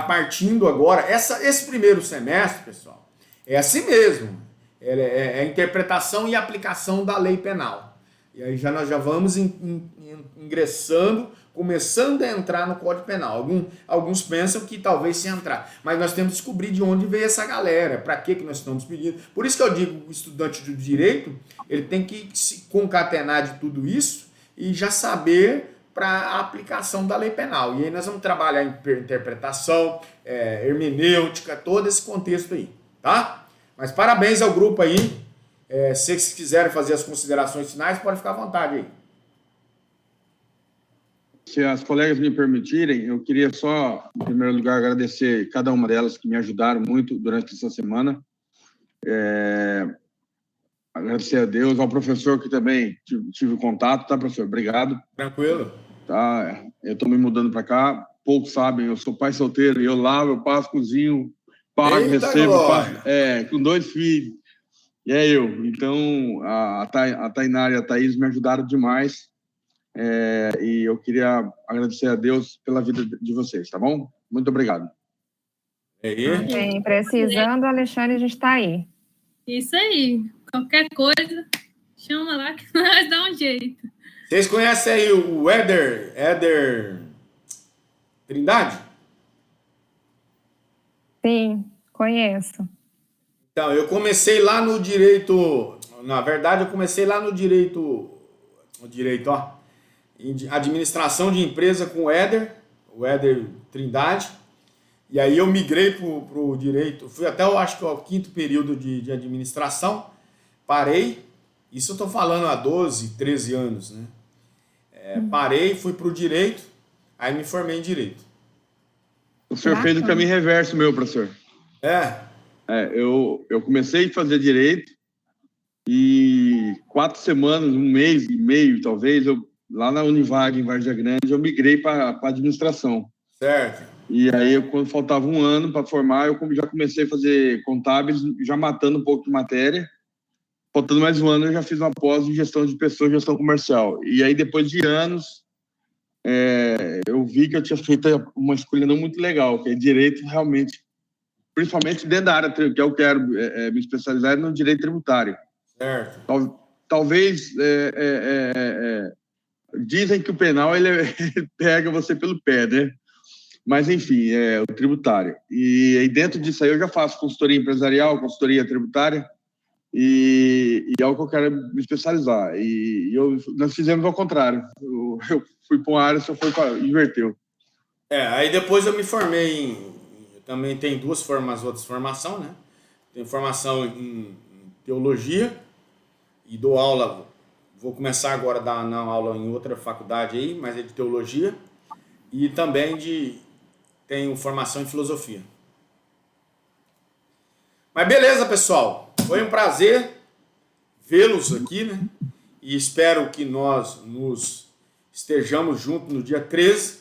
S1: partindo agora. Esse primeiro semestre, pessoal, é assim mesmo. É a interpretação e aplicação da lei penal. E aí nós já vamos ingressando, começando a entrar no Código Penal. Alguns pensam que talvez se entrar, mas nós temos que descobrir de onde veio essa galera, para que nós estamos pedindo. Por isso que eu digo, o estudante de direito, ele tem que se concatenar de tudo isso e já saber para a aplicação da lei penal. E aí nós vamos trabalhar em interpretação, hermenêutica, todo esse contexto aí, tá? Mas parabéns ao grupo aí. Se vocês quiserem fazer as considerações finais, pode ficar à vontade aí.
S8: Se as colegas me permitirem, eu queria só, em primeiro lugar, agradecer cada uma delas que me ajudaram muito durante essa semana. Agradecer a Deus, ao professor que também tive contato, tá, professor? Obrigado.
S1: Tranquilo.
S8: Tá, eu estou me mudando para cá, poucos sabem, eu sou pai solteiro, eu lavo, eu passo, cozinho, pago,
S1: Eita,
S8: recebo,
S1: glória.
S8: com 2 filhos. E é eu. Então, a Tainara e a Thaís me ajudaram demais. E eu queria agradecer a Deus pela vida de vocês, tá bom? Muito obrigado.
S7: Bem, precisando, Alexandre, a gente está aí.
S3: Isso aí. Qualquer coisa, chama lá que nós dá um jeito.
S1: Vocês conhecem aí o Éder Trindade?
S7: Sim, conheço.
S1: Então, eu comecei lá no direito... Na verdade, eu comecei lá no direito... Administração de empresa com o Éder Trindade. E aí eu migrei para o direito, fui até, eu acho que o 5º período de administração, parei, isso eu estou falando há 12, 13 anos, né? Parei, fui para o direito, aí me formei em direito.
S8: O senhor fez o caminho reverso meu, professor. Eu comecei a fazer direito e 4 semanas, 1 mês e meio, talvez, lá na Univag, em Várzea Grande, eu migrei para administração.
S1: Certo.
S8: E aí, quando faltava 1 ano para formar, eu já comecei a fazer contábeis, já matando um pouco de matéria. Faltando mais 1 ano, eu já fiz uma pós em gestão de pessoas, gestão comercial. E aí, depois de anos, eu vi que eu tinha feito uma escolha não muito legal, que é direito realmente, principalmente dentro da área que eu quero me especializar no direito tributário.
S1: Certo.
S8: Talvez... dizem que o penal ele pega você pelo pé, né? Mas, enfim, é o tributário. E aí, dentro disso aí, eu já faço consultoria empresarial, consultoria tributária, e é o que eu quero me especializar. Nós fizemos ao contrário. Eu fui para uma área, só foi para... inverteu.
S1: Aí depois eu me formei eu também tenho outras formações, né? Tenho formação em teologia e dou aula, vou começar agora a dar aula em outra faculdade aí, mas é de teologia, e também tenho formação em filosofia. Mas beleza, pessoal. Foi um prazer vê-los aqui, né? E espero que nós nos estejamos juntos no dia 13,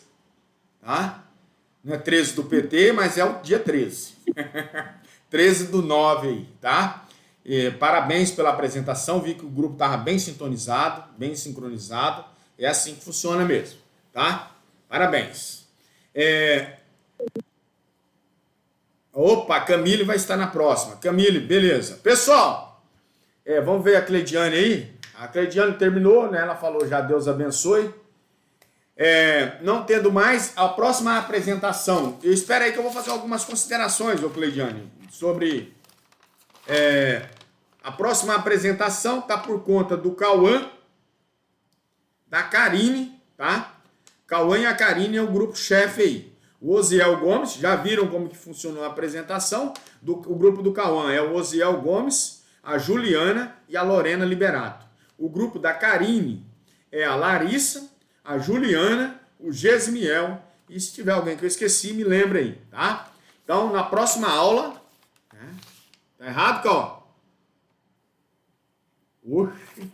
S1: tá? Não é 13 do PT, mas é o dia 13. 13/9 aí, tá? Parabéns pela apresentação. Vi que o grupo estava bem sintonizado, bem sincronizado. É assim que funciona mesmo, tá? Parabéns. Opa, a Camille vai estar na próxima. Camille, beleza. Pessoal, vamos ver a Cleidiane aí. A Cleidiane terminou, né? Ela falou já, Deus abençoe. Não tendo mais, a próxima apresentação. Eu espero aí que eu vou fazer algumas considerações, ô Cleidiane, sobre... a próxima apresentação tá por conta do Cauã, da Karine, tá? Cauã e a Karine é o grupo-chefe aí. O Osiel Gomes, já viram como que funcionou a apresentação? O grupo do Cauã é o Osiel Gomes, a Juliana e a Lorena Liberato. O grupo da Karine é a Larissa, a Juliana, o Gesmiel, e se tiver alguém que eu esqueci, me lembra aí, tá? Então, na próxima aula... Tá errado, Cauã? Oxi.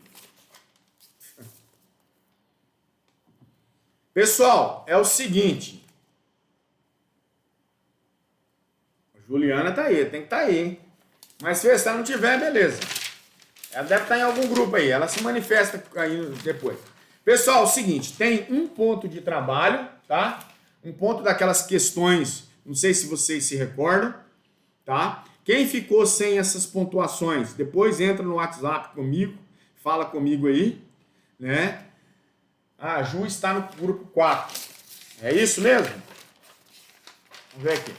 S1: Pessoal, é o seguinte. A Juliana tá aí, tem que estar aí, hein? Mas se ela não tiver, beleza. Ela deve estar em algum grupo aí, ela se manifesta aí depois. Pessoal, é o seguinte, tem um ponto de trabalho, tá? Um ponto daquelas questões, não sei se vocês se recordam, tá? Quem ficou sem essas pontuações, depois entra no WhatsApp comigo, fala comigo aí, né? A Ju está no grupo 4. É isso mesmo? Vamos ver aqui.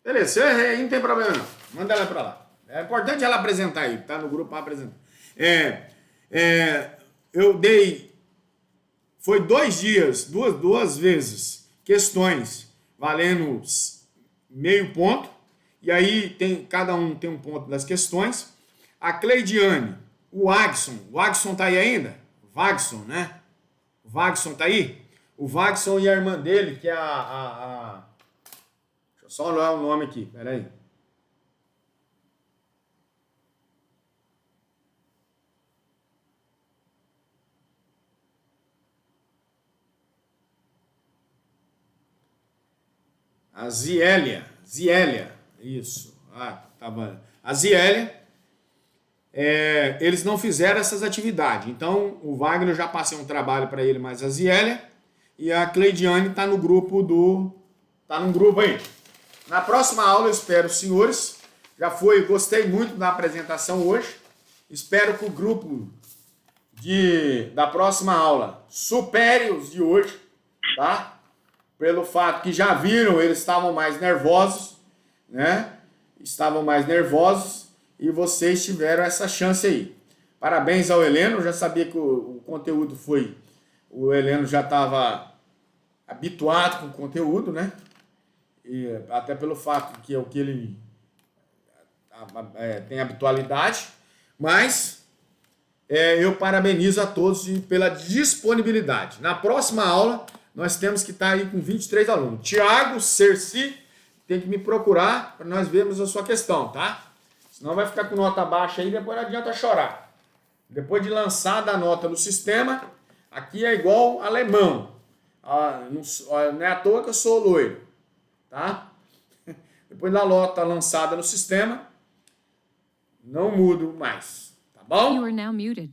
S1: Beleza, se eu errei, não tem problema não. Manda ela para lá. É importante ela apresentar aí, tá no grupo para apresentar. Eu dei, foi 2 dias, duas vezes, questões valendo meio ponto, e aí cada um tem um ponto das questões. A Cleidiane, o Wagson tá aí ainda? Wagson, né? O Wagson tá aí? O Wagson e a irmã dele, que é deixa eu só olhar o nome aqui, peraí. A Zielia, isso. Tava. A Zielia, eles não fizeram essas atividades. Então, o Wagner eu já passei um trabalho para ele, mas a Zielia e a Cleidiane tá no grupo tá num grupo aí. Na próxima aula eu espero os senhores. Gostei muito da apresentação hoje. Espero que o grupo da próxima aula supere os de hoje, tá? Pelo fato que já viram, eles estavam mais nervosos, né? Estavam mais nervosos e vocês tiveram essa chance aí. Parabéns ao Heleno, eu já sabia que o conteúdo foi... O Heleno já estava habituado com o conteúdo, né? E até pelo fato que é o que ele tem habitualidade, mas eu parabenizo a todos pela disponibilidade. Na próxima aula, nós temos que estar aí com 23 alunos. Tiago, Cerci, tem que me procurar para nós vermos a sua questão, tá? Senão vai ficar com nota baixa aí, depois não adianta chorar. Depois de lançada a nota no sistema, aqui é igual alemão. Não é à toa que eu sou loiro, tá? Depois da nota lançada no sistema, não mudo mais, tá bom?
S9: You are now muted.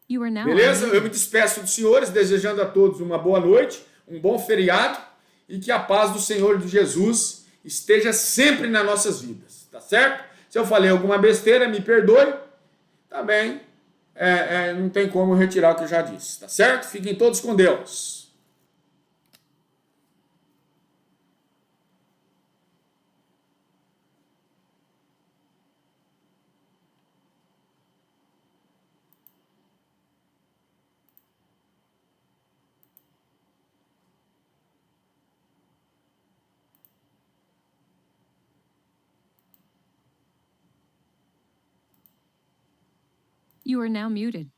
S9: You are now
S1: Beleza?
S9: unmuted.
S1: Eu me despeço dos senhores, desejando a todos uma boa noite, um bom feriado e que a paz do Senhor de Jesus esteja sempre nas nossas vidas, tá certo? Se eu falei alguma besteira, me perdoe, também não tem como retirar o que eu já disse, tá certo? Fiquem todos com Deus.
S9: You are now muted.